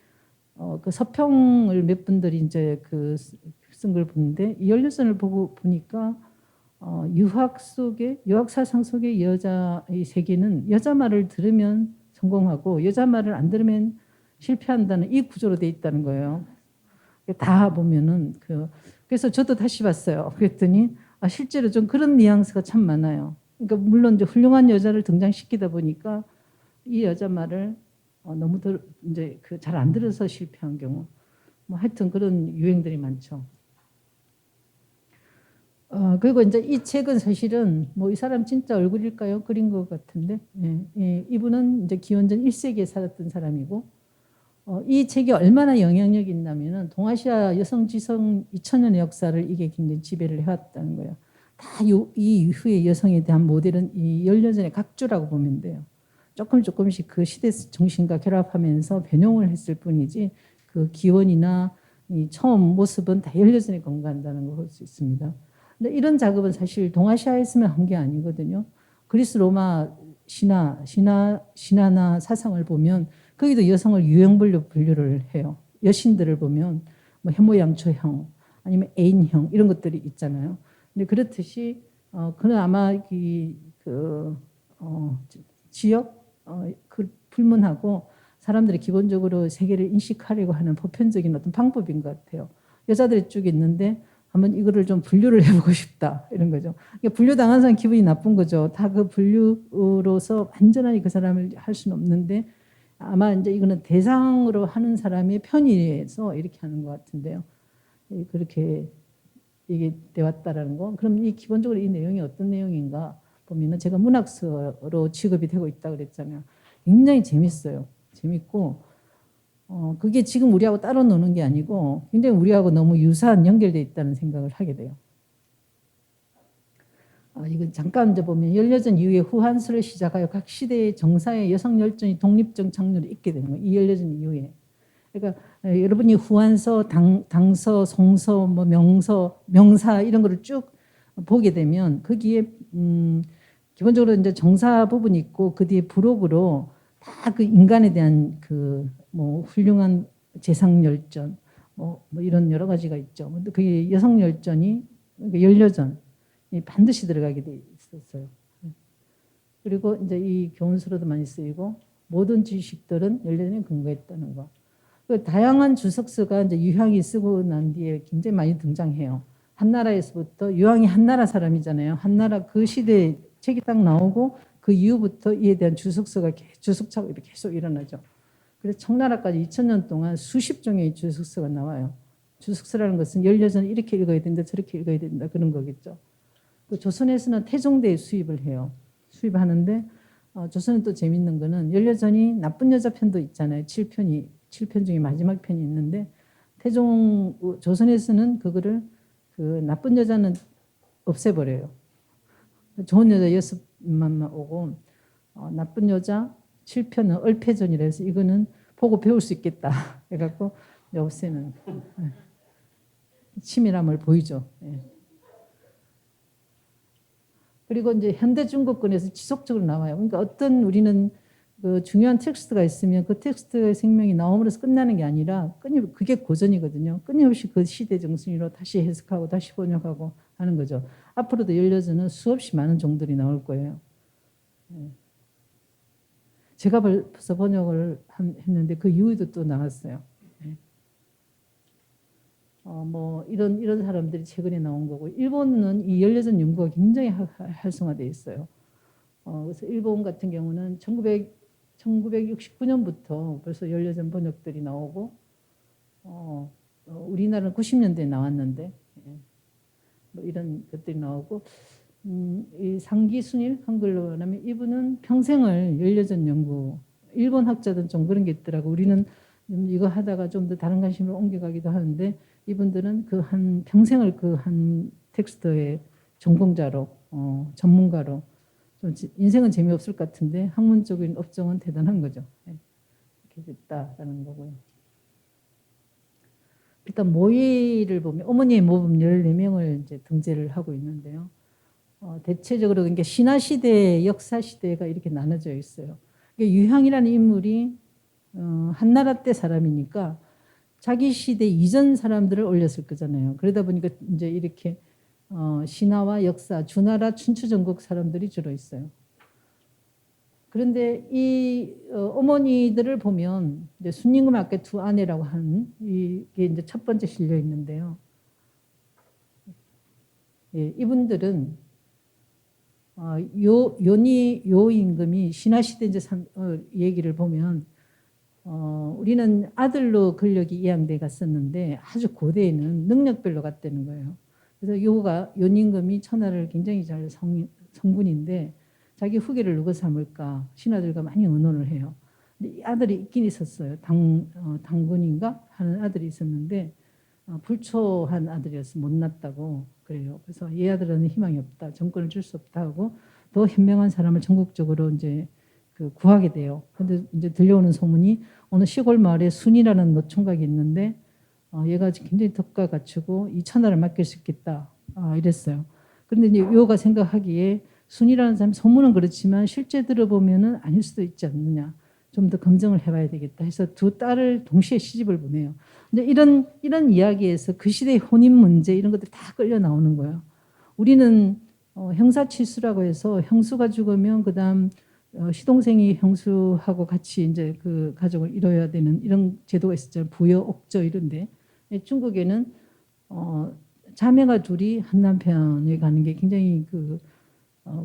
그 서평을 몇 분들이 이제 그 쓴 걸 보는데 이 연료선을 보고 보니까 유학 속에 유학 사상 속의 여자의 세계는 여자 말을 들으면 성공하고 여자 말을 안 들으면 실패한다는 이 구조로 돼 있다는 거예요. 다 보면은 그래서 저도 다시 봤어요. 그랬더니 실제로 좀 그런 뉘앙스가 참 많아요. 그러니까 물론 이제 훌륭한 여자를 등장시키다 보니까 이 여자 말을 너무 이제 잘 안 들어서 실패한 경우, 뭐 하여튼 그런 유행들이 많죠. 그리고 이제 이 책은 사실은 뭐 이 사람 진짜 얼굴일까요? 그린 것 같은데, 예, 이분은 이제 기원전 1세기에 살았던 사람이고, 이 책이 얼마나 영향력이 있냐면은 동아시아 여성 지성 2000년의 역사를 이게 굉장히 지배를 해왔다는 거예요. 다 이 이후의 여성에 대한 모델은 이 연려전의 각주라고 보면 돼요. 조금씩 그 시대 정신과 결합하면서 변형을 했을 뿐이지 그 기원이나 이 처음 모습은 다 연려전에 건강한다는 걸 볼 수 있습니다. 근데 이런 작업은 사실 동아시아에서만 한 게 아니거든요. 그리스 로마 신화나 사상을 보면 거기도 여성을 유형별로 분류를 해요. 여신들을 보면 뭐 해모양처형 아니면 애인형 이런 것들이 있잖아요. 근데 그렇듯이 그는 아마 지역 그 불문하고 사람들이 기본적으로 세계를 인식하려고 하는 보편적인 어떤 방법인 것 같아요. 여자들이 쭉 있는데 한번 이거를 좀 분류를 해보고 싶다 이런 거죠. 분류당한 사람 기분이 나쁜 거죠. 다 그 분류로서 완전하게 그 사람을 할 수는 없는데 아마 이제 이거는 대상으로 하는 사람의 편의에서 이렇게 하는 것 같은데요. 그렇게 이게 되었다라는 거. 그럼 이 기본적으로 이 내용이 어떤 내용인가 보면은 제가 문학서로 취급이 되고 있다 그랬잖아요. 굉장히 재밌어요. 재밌고 그게 지금 우리하고 따로 노는 게 아니고 굉장히 우리하고 너무 유사한 연결되어 있다는 생각을 하게 돼요. 이건 잠깐 이제 보면 연려전 이후에 후한서를 시작하여 각 시대의 정사의 여성 열전이 독립적 장르를 잇게 되는 거예요. 이 연려전 이후에. 그러니까 여러분이 후한서, 당서, 송서, 뭐 명서, 명사 이런 거를 쭉 보게 되면 거기에 기본적으로 이제 정사 부분이 있고 그 뒤에 부록으로 다 그 인간에 대한 그 뭐 훌륭한 재상 열전 뭐 이런 여러 가지가 있죠. 그게 여성 열전이 그러니까 연려전 반드시 들어가게 돼 있었어요. 그리고 이제 이 교훈서로도 많이 쓰이고 모든 지식들은 연려전에 근거했다는 거. 그 다양한 주석서가 이제 유향이 쓰고 난 뒤에 굉장히 많이 등장해요. 한나라에서부터 유향이 한나라 사람이잖아요. 한나라 그 시대에 책이 딱 나오고 그 이후부터 이에 대한 주석서가 주석 작업이 계속 일어나죠. 그래서 청나라까지 2000년 동안 수십 종의 주석서가 나와요. 주석서라는 것은 연려전 이렇게 읽어야 된다, 저렇게 읽어야 된다 그런 거겠죠. 또 조선에서는 태종대에 수입을 해요. 수입하는데 조선은 또 재밌는 거는 연려전이 나쁜 여자 편도 있잖아요. 7편 중에 마지막 편이 있는데 조선에서는 그거를 그 나쁜 여자는 없애버려요. 좋은 여자 6만만 오고 나쁜 여자 7편은 얼패전이라 해서 이거는 보고 배울 수 있겠다 해갖고 없애는 치밀함을 보이죠. 그리고 이제 현대 중국권에서 지속적으로 나와요. 그러니까 어떤 우리는 그 중요한 텍스트가 있으면 그 텍스트의 생명이 나옴으로써 끝나는 게 아니라 그게 고전이거든요. 끊임없이 그 시대 정신으로 다시 해석하고 다시 번역하고 하는 거죠. 앞으로도 연려전은 수없이 많은 종들이 나올 거예요. 제가 벌써 번역을 했는데 그 이후에도 또 나왔어요. 뭐 이런 사람들이 최근에 나온 거고 일본은 이 연려전 연구가 굉장히 활성화되어 있어요. 그래서 일본 같은 경우는 1969년부터 벌써 연려전 번역들이 나오고 우리나라는 90년대에 나왔는데 뭐 이런 것들이 나오고 이 상기순일 한글로 하면 이분은 평생을 연려전 연구 일본 학자들은 좀 그런 게 있더라고. 우리는 이거 하다가 좀 더 다른 관심을 옮겨가기도 하는데 이분들은 평생을 그 한 텍스트의 전공자로 전문가로 좀 인생은 재미없을 것 같은데 학문적인 업적은 대단한 거죠. 네. 이렇게 됐다라는 거고요. 일단 모의를 보면 어머니의 모범 14명을 이제 등재를 하고 있는데요. 대체적으로 그러니까 신화 시대, 역사 시대가 이렇게 나눠져 있어요. 유향이라는 인물이 한나라 때 사람이니까 자기 시대 이전 사람들을 올렸을 거잖아요. 그러다 보니까 이제 이렇게 신화와 역사, 주나라, 춘추 전국 사람들이 주로 있어요. 그런데 이 어머니들을 보면 이제 순임금 아까 두 아내라고 하는 이게 이제 첫 번째 실려 있는데요. 예, 이분들은 요 임금이 신화시대 이제 얘기를 보면 우리는 아들로 권력이 이양돼 갔었는데 아주 고대에는 능력별로 갔다는 거예요. 그래서 요 임금이 천하를 굉장히 잘 성군인데 자기 후계를 누구 삼을까 신하들과 많이 의논을 해요. 근데 이 아들이 있긴 있었어요. 당군인가 하는 아들이 있었는데 불초한 아들이어서 못 낳았다고 그래요. 그래서 이 아들은 희망이 없다. 정권을 줄 수 없다 하고 더 현명한 사람을 전국적으로 이제 구하게 돼요. 근데 이제 들려오는 소문이 어느 시골 마을에 순이라는 노총각이 있는데 얘가 굉장히 덕과 갖추고 이 천하를 맡길 수 있겠다. 이랬어요. 그런데 이제 요가 생각하기에 순이라는 사람 소문은 그렇지만 실제 들어보면은 아닐 수도 있지 않느냐. 좀 더 검증을 해봐야 되겠다 해서 두 딸을 동시에 시집을 보내요. 근데 이런 이야기에서 그 시대의 혼인 문제 이런 것들이 다 끌려 나오는 거예요. 우리는 형사칠수라고 해서 형수가 죽으면 그다음 시동생이 형수하고 같이 이제 그 가족을 이뤄야 되는 이런 제도가 있었잖아요. 부여, 옥저 이런데 중국에는 자매가 둘이 한 남편에 가는 게 굉장히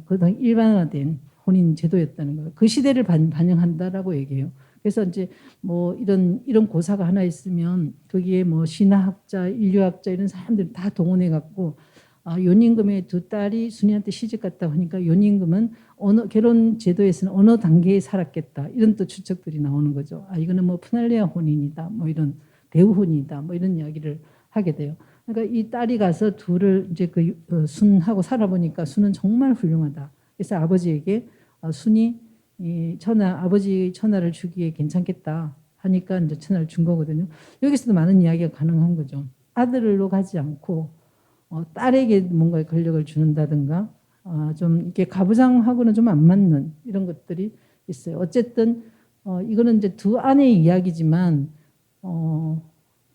그당 일반화된 혼인 제도였다는 거예요. 그 시대를 반영한다라고 얘기해요. 그래서 이제 뭐 이런 고사가 하나 있으면 거기에 뭐 신화학자, 인류학자 이런 사람들 다 동원해 갖고 연임금의 두 딸이 순이한테 시집 갔다고 하니까 연임금은 결혼 제도에서는 어느 단계에 살았겠다 이런 또 추측들이 나오는 거죠. 이거는 뭐 푸날레아 혼인이다, 뭐 이런 대우혼이다, 뭐 이런 이야기를 하게 돼요. 그러니까 이 딸이 가서 둘을 이제 순하고 살아보니까 순은 정말 훌륭하다. 그래서 아버지에게 순이 아버지 천하를 주기에 괜찮겠다 하니까 이제 천하를 준 거거든요. 여기서도 많은 이야기가 가능한 거죠. 아들로 가지 않고 딸에게 뭔가 권력을 주는다든가 좀 이렇게 가부장하고는 좀 안 맞는 이런 것들이 있어요. 어쨌든 이거는 이제 두 아내의 이야기지만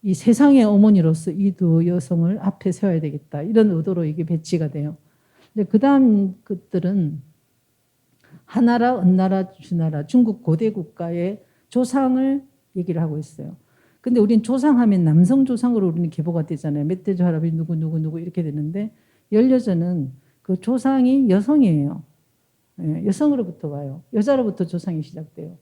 이 세상의 어머니로서 이 두 여성을 앞에 세워야 되겠다 이런 의도로 이게 배치가 돼요. 근데 그다음 것들은 하나라, 은나라, 주나라 중국 고대 국가의 조상을 얘기를 하고 있어요. 근데 우린 조상하면 남성 조상으로 우리는 계보가 되잖아요. 멧돼지 할아버지 누구 이렇게 되는데 연려전은 그 조상이 여성이에요. 예, 여성으로부터 와요. 여자로부터 조상이 시작돼요.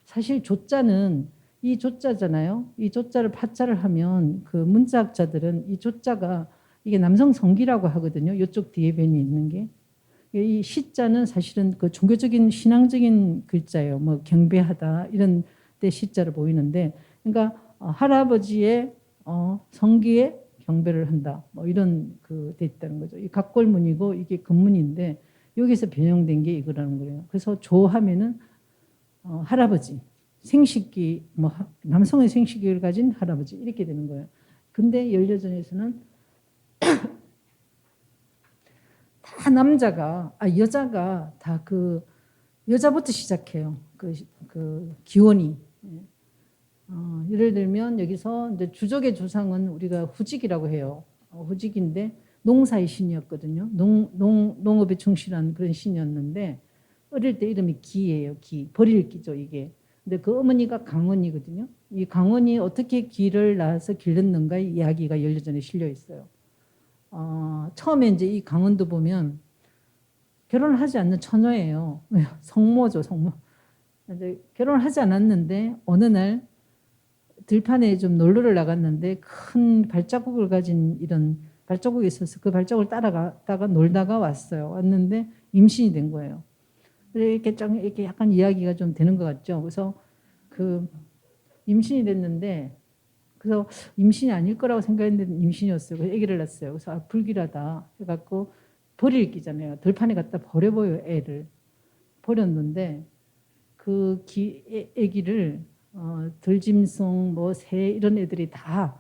사실 조자는 이 조자잖아요. 이 조자를 파자를 하면 그 문자학자들은 이 조자가 이게 남성 성기라고 하거든요. 이쪽 뒤에 변이 있는 게. 이 시자는 사실은 그 종교적인 신앙적인 글자예요. 뭐 경배하다 이런 때 시자를 보이는데, 그러니까 할아버지의 성기에 경배를 한다. 뭐 이런 돼 있다는 거죠. 이 각골문이고 이게 금문인데 여기서 변형된 게 이거라는 거예요. 그래서 조하면은 할아버지, 생식기 뭐 남성의 생식기를 가진 할아버지 이렇게 되는 거예요. 근데 연려전에서는 다 남자가 여자가 다 여자부터 시작해요. 그 기원이. 예를 들면 여기서 이제 주족의 조상은 우리가 후직이라고 해요. 후직인데 농사의 신이었거든요. 농업에 충실한 그런 신이었는데 어릴 때 이름이 기예요. 기. 버릴 기죠 이게. 근데 그 어머니가 강원이거든요. 이 강원이 어떻게 기를 낳아서 길렀는가의 이야기가 연려전에 실려 있어요. 처음에 이제 이 강원도 보면 결혼을 하지 않는 처녀예요. 성모죠, 성모. 이제 결혼을 하지 않았는데 어느 날 들판에 좀 놀러를 나갔는데 큰 발자국을 가진 이런 발자국이 있어서 그 발자국을 따라가다가 놀다가 왔는데 임신이 된 거예요. 이렇게 약간 이야기가 좀 되는 것 같죠. 그래서 임신이 됐는데 그래서 임신이 아닐 거라고 생각했는데 임신이었어요. 그래서 아기를 낳았어요. 그래서 불길하다 해갖고 버릴 기잖아요. 들판에 갖다 버려버려요 애를. 버렸는데 그 애기를 들짐승 뭐 새 이런 애들이 다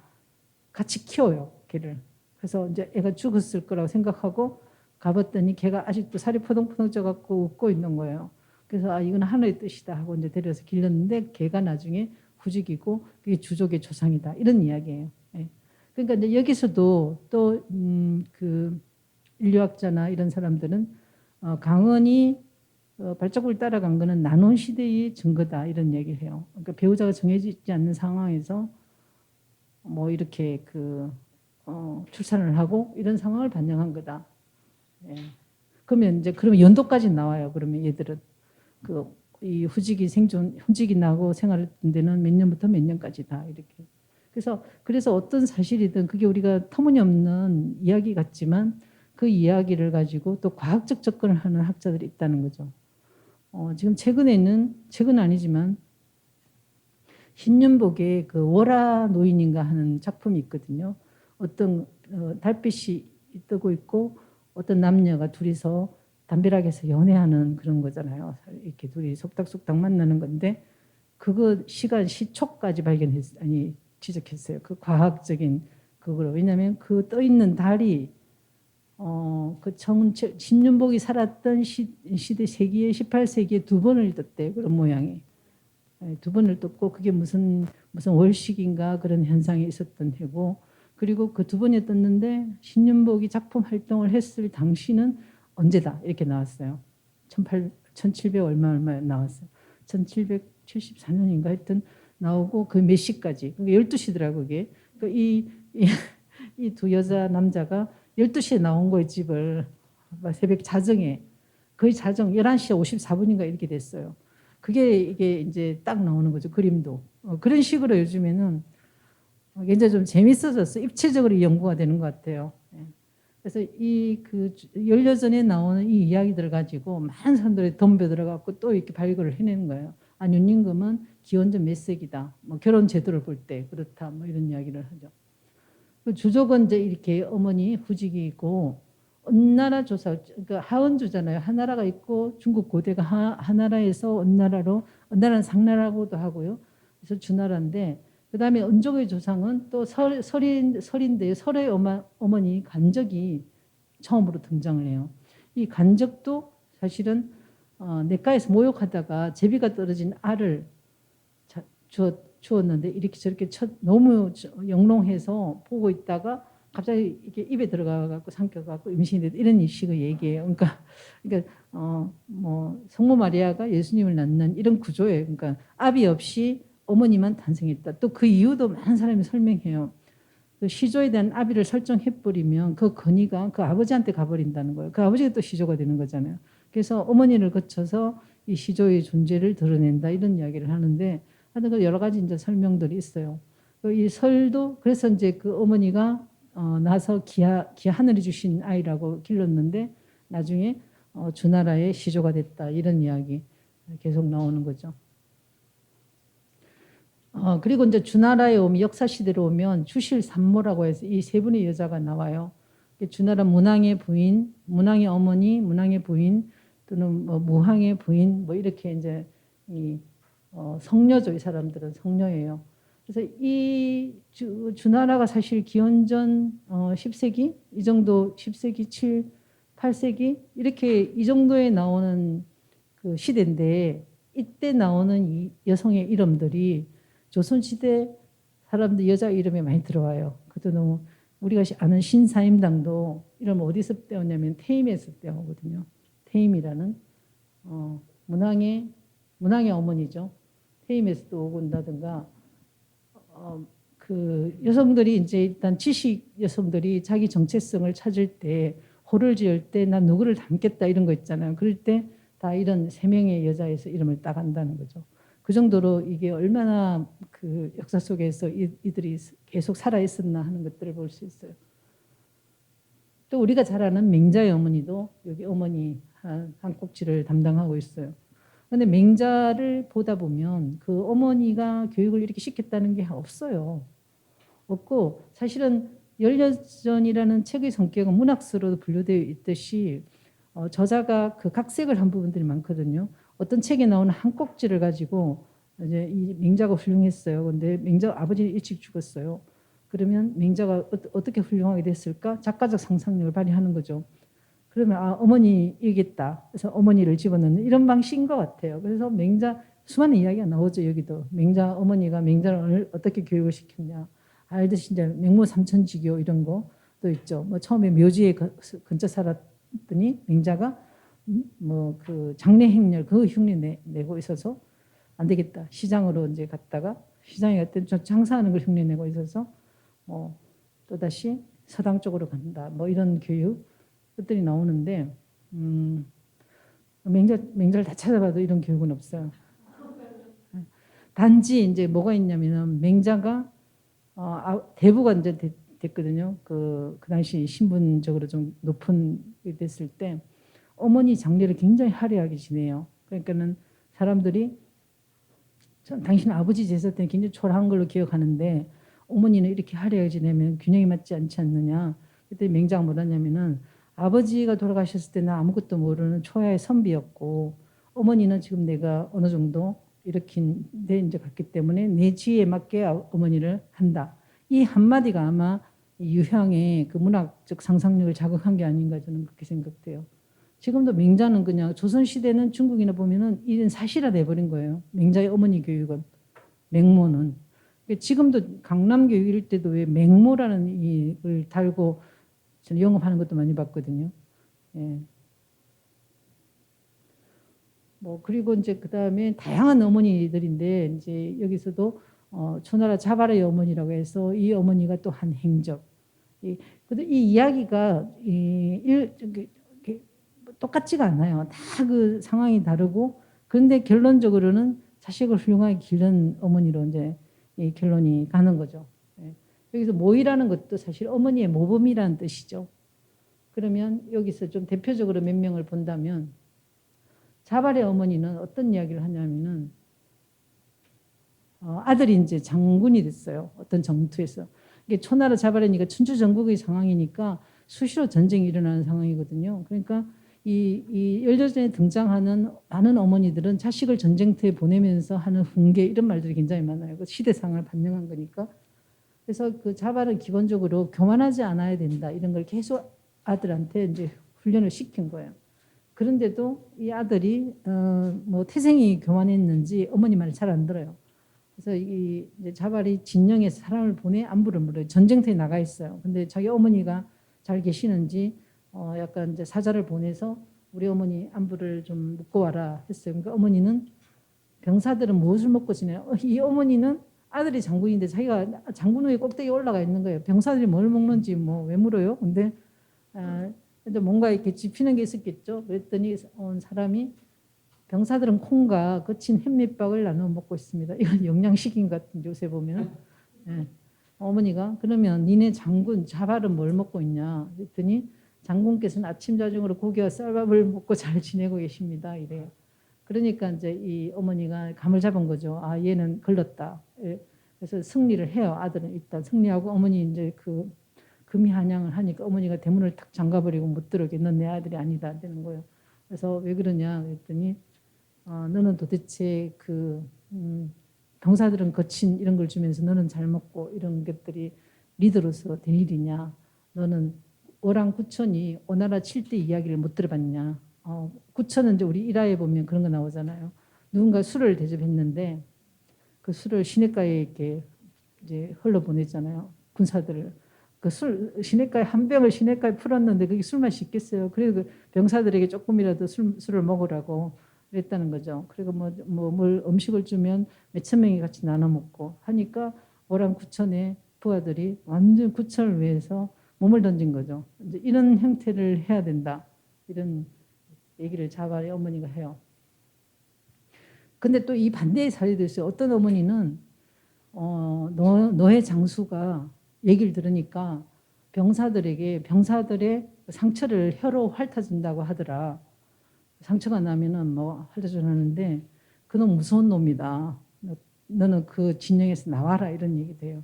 같이 키워요, 걔를. 그래서 이제 애가 죽었을 거라고 생각하고 가봤더니 걔가 아직도 살이 포동포동 쪄갖고 웃고 있는 거예요. 그래서 아 이건 하늘의 뜻이다 하고 이제 데려서 길렀는데 걔가 나중에 후직이고 그게 주족의 조상이다 이런 이야기예요. 예. 그러니까 이제 여기서도 또 그 인류학자나 이런 사람들은 강원이 발자국을 따라간 거는 나눔 시대의 증거다 이런 얘기를 해요. 그러니까 배우자가 정해지지 않는 상황에서 뭐 이렇게 출산을 하고 이런 상황을 반영한 거다. 예. 그러면 연도까지 나와요. 그러면 얘들은 이 후직이 나고 생활했던 데는 몇 년부터 몇 년까지다 이렇게. 그래서 어떤 사실이든 그게 우리가 터무니없는 이야기 같지만 그 이야기를 가지고 또 과학적 접근을 하는 학자들이 있다는 거죠. 지금 최근 아니지만 신윤복의 그 월화 노인인가 하는 작품이 있거든요. 어떤 달빛이 뜨고 있고 어떤 남녀가 둘이서 담벼락에서 연애하는 그런 거잖아요. 이렇게 둘이 속닥속닥 만나는 건데 그거 시초까지 지적했어요. 그 과학적인 그거로. 왜냐하면 그 떠 있는 달이 신윤복이 살았던 시대 세기에 18세기에 두 번을 떴대요. 그런 모양이. 두 번을 떴고 그게 무슨 월식인가 그런 현상이 있었던 해고 그리고 그 두 번이 떴는데 신윤복이 작품 활동을 했을 당시는 언제다 이렇게 나왔어요. 1700 얼마 나왔어요. 1774년인가 하여튼 나오고 그 몇 시까지. 그게 12시더라고요. 그게. 이 두 여자 남자가 12시에 나온 거예요. 집을. 새벽 자정에. 거의 자정 11시 54분인가 이렇게 됐어요. 이게 이제 딱 나오는 거죠. 그림도. 그런 식으로 요즘에는 굉장히 좀 재밌어졌어. 입체적으로 연구가 되는 것 같아요. 예. 그래서 연려전에 나오는 이 이야기들을 가지고 많은 사람들이 덤벼들어갖고 또 이렇게 발굴을 해내는 거예요. 아, 윤임금은 기원전 몇 세기다. 뭐 결혼 제도를 볼 때 그렇다. 뭐 이런 이야기를 하죠. 그 주족은 이제 이렇게 어머니 후직이 있고 언나라 조사, 그러니까 하원주잖아요. 하나라가 있고 중국 고대가 하나라에서 언나라는 상나라고도 하고요. 그래서 주나라인데 그다음에 은족의 조상은 또 설인데요. 설의 어머니 간적이 처음으로 등장을 해요. 이 간적도 사실은 냇가에서 모욕하다가 제비가 떨어진 알을 주었는데 이렇게 저렇게 너무 영롱해서 보고 있다가 갑자기 이게 입에 들어가갖고 삼켜갖고 임신이 됐다 이런 식의 얘기예요. 그러니까 뭐 성모 마리아가 예수님을 낳는 이런 구조예요. 그러니까 아비 없이 어머니만 탄생했다. 또 그 이유도 많은 사람이 설명해요. 그 시조에 대한 아비를 설정해버리면 그 건의가 그 아버지한테 가버린다는 거예요. 그 아버지가 또 시조가 되는 거잖아요. 그래서 어머니를 거쳐서 이 시조의 존재를 드러낸다 이런 이야기를 하는데 하여튼 여러 가지 이제 설명들이 있어요. 이 설도 그래서 이제 그 어머니가 나서 하늘이 주신 아이라고 길렀는데 나중에 주나라의 시조가 됐다 이런 이야기 계속 나오는 거죠. 그리고 이제 주나라에 오면 역사 시대로 오면 주실산모라고 해서 이 세 분의 여자가 나와요. 주나라 문왕의 부인, 문왕의 어머니, 문왕의 부인 또는 뭐 무왕의 부인 뭐 이렇게 이제 성녀죠. 이 사람들은 성녀예요. 그래서 이 주나라가 사실 기원전 10세기 이 정도 10세기 7, 8세기 이렇게 이 정도에 나오는 그 시대인데 이때 나오는 이 여성의 이름들이 조선시대 사람들 여자 이름에 많이 들어와요. 그것도 너무 우리가 아는 신사임당도 이름 어디서 떼었냐면 태임에서 떼오거든요. 태임이라는 문왕의 어머니죠. 태임에서도 오고 온다든가 그 여성들이 이제 일단 지식 여성들이 자기 정체성을 찾을 때 호를 지을 때 난 누구를 닮겠다 이런 거 있잖아요. 그럴 때 다 이런 세 명의 여자에서 이름을 따간다는 거죠. 그 정도로 이게 얼마나 그 역사 속에서 이들이 계속 살아 있었나 하는 것들을 볼 수 있어요. 또 우리가 잘 아는 맹자의 어머니도 여기 어머니 한 꼭지를 담당하고 있어요. 그런데 맹자를 보다 보면 그 어머니가 교육을 이렇게 시켰다는 게 없어요. 없고 사실은 열려전이라는 책의 성격은 문학서로도 분류되어 있듯이 저자가 그 각색을 한 부분들이 많거든요. 어떤 책에 나오는 한 꼭지를 가지고 이제 이 맹자가 훌륭했어요. 근데 맹자 아버지는 일찍 죽었어요. 그러면 맹자가 어떻게 훌륭하게 됐을까? 작가적 상상력을 발휘하는 거죠. 그러면 어머니이겠다. 그래서 어머니를 집어넣는 이런 방식인 것 같아요. 그래서 맹자 수많은 이야기가 나오죠. 여기도 맹자 어머니가 맹자를 어떻게 교육을 시켰냐. 알듯이 이제 맹모 삼천지교 이런 거도 있죠. 뭐 처음에 묘지에 근처 살았더니 맹자가 뭐 그 장례 행렬 그 흉내 내고 있어서 안 되겠다. 시장으로 이제 갔다가 시장에 갔더니 장사하는 걸 흉내 내고 있어서 또 다시 서당 쪽으로 간다. 뭐 이런 교육 것들이 나오는데 맹자를 다 찾아봐도 이런 교육은 없어요. 단지 이제 뭐가 있냐면은 맹자가 대부가 이제 됐거든요. 그 당시 신분적으로 좀 높은 게 됐을 때 어머니 장례를 굉장히 화려하게 지내요. 그러니까는 사람들이 당신 아버지 제사 때는 굉장히 초라한 걸로 기억하는데 어머니는 이렇게 화려하게 지내면 균형이 맞지 않지 않느냐. 그때 맹자가 뭐라냐면은 아버지가 돌아가셨을 때는 아무것도 모르는 초야의 선비였고 어머니는 지금 내가 어느 정도 일으킨 데 이제 갔기 때문에 내 지혜에 맞게 어머니를 한다. 이 한마디가 아마 유향의 그 문학적 상상력을 자극한 게 아닌가 저는 그렇게 생각돼요. 지금도 맹자는 그냥 조선시대는 중국이나 보면은 이런 사실화돼 버린 거예요. 맹자의 어머니 교육은. 맹모는. 지금도 강남 교육일 때도 왜 맹모라는 이를 달고 저는 영업하는 것도 많이 봤거든요. 예. 뭐 그리고 이제 그 다음에 다양한 어머니들인데 이제 여기서도 초나라 자발의 어머니라고 해서 이 어머니가 또 한 행적. 이 이야기가 똑같지가 않아요. 다 그 상황이 다르고 그런데 결론적으로는 자식을 훌륭하게 기른 어머니로 이제 이 결론이 가는 거죠. 예. 여기서 모이라는 것도 사실 어머니의 모범이라는 뜻이죠. 그러면 여기서 좀 대표적으로 몇 명을 본다면 자발의 어머니는 어떤 이야기를 하냐면은 아들이 이제 장군이 됐어요. 어떤 정투에서. 이게 초나라 자발이니까 춘추 전국의 상황이니까 수시로 전쟁이 일어나는 상황이거든요. 그러니까 이 열조전에 등장하는 많은 어머니들은 자식을 전쟁터에 보내면서 하는 훈계 이런 말들이 굉장히 많아요. 그 시대상을 반영한 거니까. 그래서 그 자발은 기본적으로 교만하지 않아야 된다. 이런 걸 계속 아들한테 이제 훈련을 시킨 거예요. 그런데도 이 아들이 뭐 태생이 교만했는지 어머니 말을 잘 안 들어요. 그래서 이 이제 자발이 진영에서 사람을 보내 안부를 물어요. 전쟁터에 나가 있어요. 근데 자기 어머니가 잘 계시는지 약간 이제 사자를 보내서 우리 어머니 안부를 좀 묻고 와라 했어요. 그러니까 어머니는 병사들은 무엇을 먹고 지내요? 이 어머니는 아들이 장군인데 자기가 장군 위에 꼭대기에 올라가 있는 거예요. 병사들이 뭘 먹는지 뭐 왜 물어요? 근데 뭔가 이렇게 짚히는 게 있었겠죠. 그랬더니 온 사람이 병사들은 콩과 거친 햇밑밥을 나눠 먹고 있습니다. 이건 영양식인 것 같은 요새 보면. 예. 어머니가 그러면 니네 장군 자발은 뭘 먹고 있냐? 그랬더니 장군께서는 아침 자중으로 고기와 쌀밥을 먹고 잘 지내고 계십니다. 이래요. 그러니까 이제 이 어머니가 감을 잡은 거죠. 얘는 걸렸다. 예. 그래서 승리를 해요. 아들은 일단 승리하고 어머니 이제 그 금이 한양을 하니까 어머니가 대문을 탁 잠가버리고 못 들어오게 넌 내 아들이 아니다 되는 거예요. 그래서 왜 그러냐 그랬더니 너는 도대체 그 병사들은 거친 이런 걸 주면서 너는 잘 먹고 이런 것들이 리더로서 될 일이냐. 너는 오랑구천이 오나라 7대 이야기를 못 들어봤냐. 구천은 이제 우리 일화에 보면 그런 거 나오잖아요. 누군가 술을 대접했는데 그 술을 시냇가에 이렇게 이제 흘러보냈잖아요. 군사들을. 그 시냇가에 한 병을 시냇가에 풀었는데 그게 술 맛이 있겠어요. 그리고 그 병사들에게 조금이라도 술을 먹으라고 그랬다는 거죠. 그리고 뭘 음식을 주면 몇천 명이 같이 나눠 먹고 하니까 오랑구천의 부하들이 완전 구천을 위해서 몸을 던진 거죠. 이제 이런 형태를 해야 된다. 이런 얘기를 자발의 어머니가 해요. 근데 또 이 반대의 사례도 있어요. 어떤 어머니는 너의 장수가 얘기를 들으니까 병사들의 상처를 혀로 핥아준다고 하더라. 상처가 나면은 뭐 핥아주는데 그놈 무서운 놈이다. 너는 그 진영에서 나와라 이런 얘기도 해요.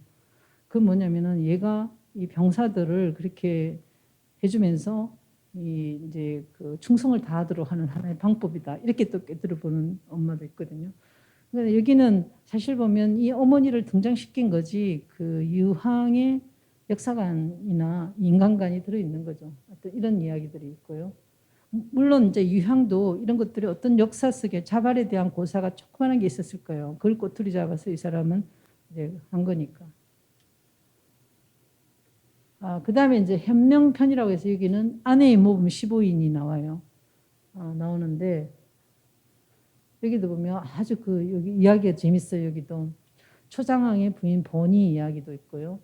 그 뭐냐면은 얘가 이 병사들을 그렇게 해주면서 이제 그 충성을 다하도록 하는 하나의 방법이다. 이렇게 또 깨뜨려 보는 엄마도 있거든요. 근데 여기는 사실 보면 이 어머니를 등장시킨 거지 그 유황의 역사관이나 인간관이 들어있는 거죠. 어떤 이런 이야기들이 있고요. 물론 이제 유향도 이런 것들이 어떤 역사 속에 자발에 대한 고사가 조그마한 게 있었을 거예요. 그걸 꼬투리 잡아서 이 사람은 이제 한 거니까. 그 다음에 이제 현명편이라고 해서 여기는 아내의 모범 15인이 나와요. 나오는데 여기도 보면 아주 그 여기 이야기가 재밌어요. 여기도 초장왕의 부인 번이 이야기도 있고요.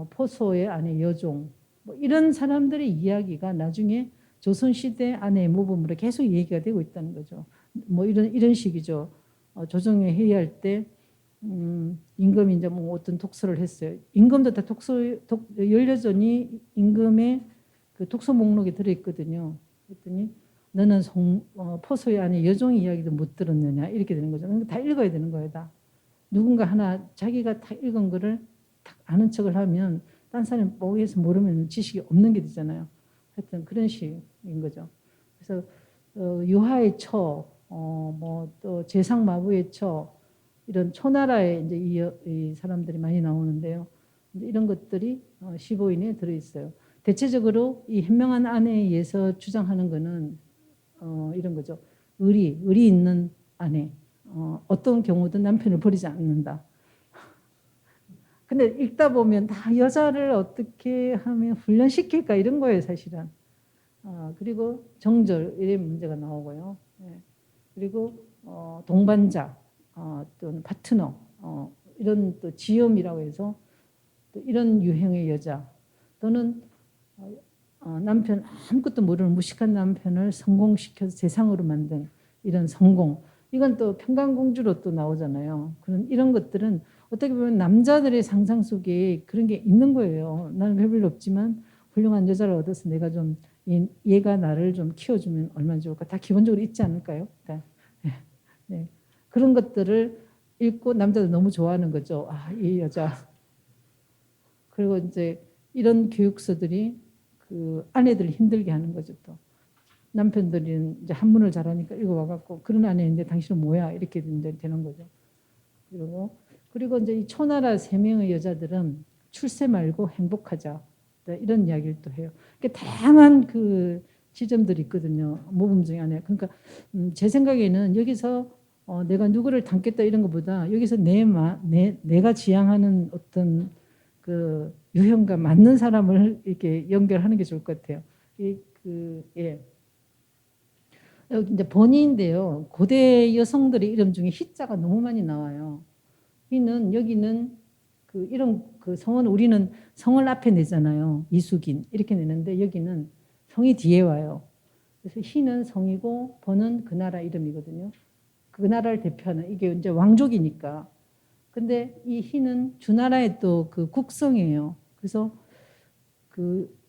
포소의 아내 여종 뭐 이런 사람들의 이야기가 나중에 조선시대 아내의 모범으로 계속 얘기가 되고 있다는 거죠. 뭐 이런 식이죠. 조정에 회의할 때 임금이 이제 뭐 어떤 독서를 했어요. 임금도 다 연려전이 임금의 그 독서 목록에 들어있거든요. 그랬더니 너는 포소의 아내 여종 이야기도 못 들었느냐 이렇게 되는 거죠. 그러니까 다 읽어야 되는 거예요. 다. 누군가 하나 자기가 다 읽은 거를 딱 아는 척을 하면 딴 사람이 뽀개서 모르면 지식이 없는 게 되잖아요. 하여튼 그런 식인 거죠. 그래서 유하의 처, 뭐 또 재상마부의 처 이런 초나라의 이제 이 사람들이 많이 나오는데요. 이런 것들이 15인에 들어있어요. 대체적으로 이 현명한 아내에 의해서 주장하는 거는 이런 거죠. 의리 있는 아내. 어떤 경우든 남편을 버리지 않는다. 근데 읽다 보면 다 여자를 어떻게 하면 훈련시킬까 이런 거예요, 사실은. 그리고 정절 이런 문제가 나오고요. 네. 그리고 동반자, 또는 파트너, 이런 또 지엄이라고 해서 또 이런 유형의 여자 또는 남편 아무것도 모르는 무식한 남편을 성공시켜서 세상으로 만든 이런 성공. 이건 또 평강공주로 또 나오잖아요. 이런 것들은 어떻게 보면 남자들의 상상 속에 그런 게 있는 거예요. 나는 별로 없지만 훌륭한 여자를 얻어서 내가 좀 얘가 나를 좀 키워주면 얼마나 좋을까. 다 기본적으로 있지 않을까요? 네. 네. 그런 것들을 읽고 남자들 너무 좋아하는 거죠. 이 여자. 그리고 이제 이런 교육서들이 그 아내들을 힘들게 하는 거죠. 또 남편들이 이제 한문을 잘하니까 읽어와갖고 그런 아내인데 당신은 뭐야 이렇게 되는 거죠. 그리고 이제 이 초나라 3명의 여자들은 출세 말고 행복하자 이런 이야기를 또 해요. 그러니까 다양한 그 지점들이 있거든요. 모범 중에 하나. 그러니까 제 생각에는 여기서 내가 누구를 닮겠다 이런 것보다 여기서 내가 지향하는 어떤 그 유형과 맞는 사람을 이렇게 연결하는 게 좋을 것 같아요. 예. 여기 이제 번이인데요. 고대 여성들의 이름 중에 희자가 너무 많이 나와요. 여기는 그 이런 그 성은 우리는 성을 앞에 내잖아요. 이숙인 이렇게 내는데 여기는 성이 뒤에 와요. 그래서 희는 성이고 번은 그 나라 이름이거든요. 그 나라를 대표하는 이게 이제 왕족이니까. 근데 이 희는 주나라의 또 그 국성이에요. 그래서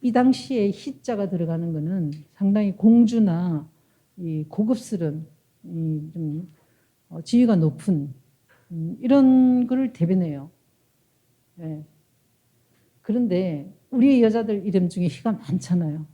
이 당시에 희자가 들어가는 거는 상당히 공주나 이 고급스런 좀 지위가 높은 이런 거를 대변해요. 네. 그런데 우리 여자들 이름 중에 희가 많잖아요.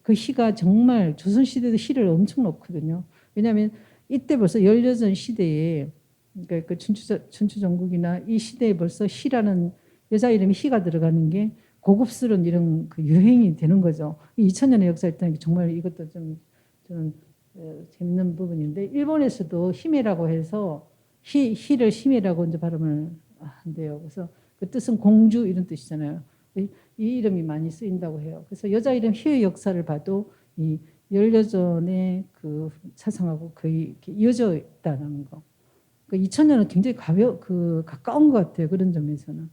그 희가 정말 조선시대도 희를 엄청 넣거든요. 왜냐하면 이때 벌써 연려전 시대에 그러니까 그 춘추전국이나 이 시대에 벌써 희라는 여자 이름이 희가 들어가는 게 고급스러운 이런 그 유행이 되는 거죠. 2000년의 역사 있다는 게 정말 이것도 좀 저는 재밌는 부분인데 일본에서도 히메라고 해서 희를 히메라고 이제 발음을 한대요. 그래서 그 뜻은 공주 이런 뜻이잖아요. 이 이름이 많이 쓰인다고 해요. 그래서 여자 이름 희의 역사를 봐도 이 연려전의 그 사상하고 거의 이어져 있다는 거. 그 2000년은 굉장히 가까운 것 같아요. 그런 점에서는.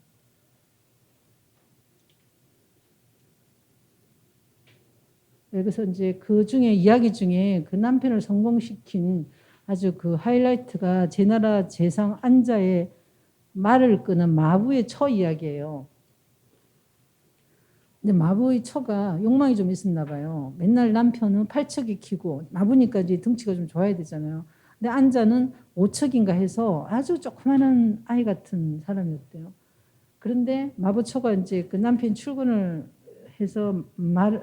그래서 이제 그 중에 이야기 중에 그 남편을 성공시킨 아주 그 하이라이트가 제나라 제상 안자의 말을 끄는 마부의 처 이야기예요. 근데 마부의 처가 욕망이 좀 있었나 봐요. 맨날 남편은 8척이 키고 마부니까 이제 덩치가 좀 좋아야 되잖아요. 근데 안자는 5척인가 해서 아주 조그마한 아이 같은 사람이었대요. 그런데 마부처가 이제 그 남편 출근을 해서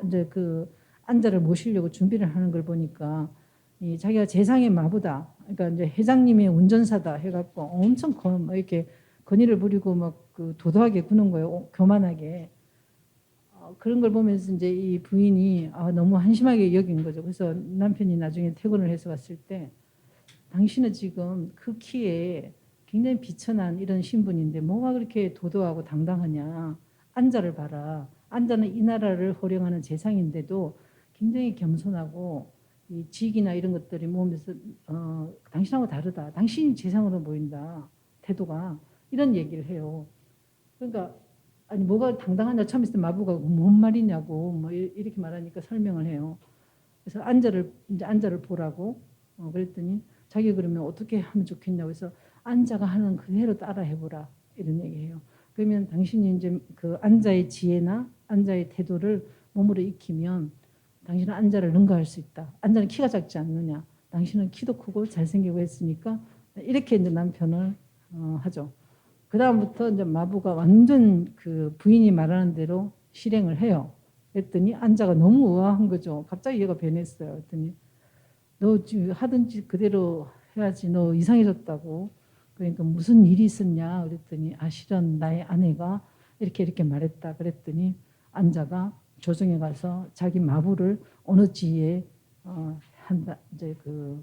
이제 그 안자를 모시려고 준비를 하는 걸 보니까 이 자기가 재상의 마부다. 그러니까 이제 회장님의 운전사다 해갖고 엄청 막 이렇게 건의를 부리고 막 그 도도하게 구는 거예요. 교만하게. 그런 걸 보면서 이제 이 부인이 너무 한심하게 여긴 거죠. 그래서 남편이 나중에 퇴근을 해서 갔을 때 당신은 지금 그 키에 굉장히 비천한 이런 신분인데 뭐가 그렇게 도도하고 당당하냐. 안자를 봐라. 안자는 이 나라를 호령하는 재상인데도 굉장히 겸손하고 이 직이나 이런 것들이 모으면서 당신하고 다르다. 당신이 재상으로 보인다. 태도가. 이런 얘기를 해요. 그러니까 아니 뭐가 당당하냐 처음에 있을 때 마부가 뭔 말이냐고 뭐 이렇게 말하니까 설명을 해요. 그래서 안자를 보라고 그랬더니 자기 그러면 어떻게 하면 좋겠냐고 해서 안자가 하는 그대로 따라 해보라 이런 얘기해요. 그러면 당신이 이제 그 안자의 지혜나 안자의 태도를 몸으로 익히면 당신은 안자를 능가할 수 있다. 안자는 키가 작지 않느냐. 당신은 키도 크고 잘생기고 했으니까 이렇게 이제 남편을 하죠. 그 다음부터 이제 마부가 완전 그 부인이 말하는 대로 실행을 해요. 그랬더니 안자가 너무 우아한 거죠. 갑자기 얘가 변했어요. 그랬더니 너 하던 짓 그대로 해야지. 너 이상해졌다고. 그러니까 무슨 일이 있었냐 그랬더니 실은 나의 아내가 이렇게 말했다. 그랬더니 안자가 조정에 가서 자기 마부를 어느 지에 한다 이제 그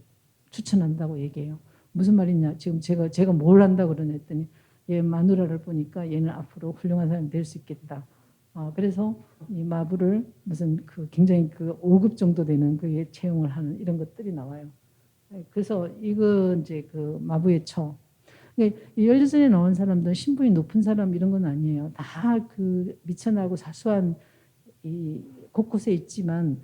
추천한다고 얘기해요. 무슨 말이냐? 지금 제가 뭘 한다고 그러냐 했더니 얘 마누라를 보니까 얘는 앞으로 훌륭한 사람이 될 수 있겠다. 그래서 이 마부를 무슨 그 굉장히 그 5급 정도 되는 그에 채용을 하는 이런 것들이 나와요. 그래서 이거 이제 그 마부의 처. 연려전에 나온 사람들은 신분이 높은 사람 이런 건 아니에요. 다 그 미천하고 사소한 이 곳곳에 있지만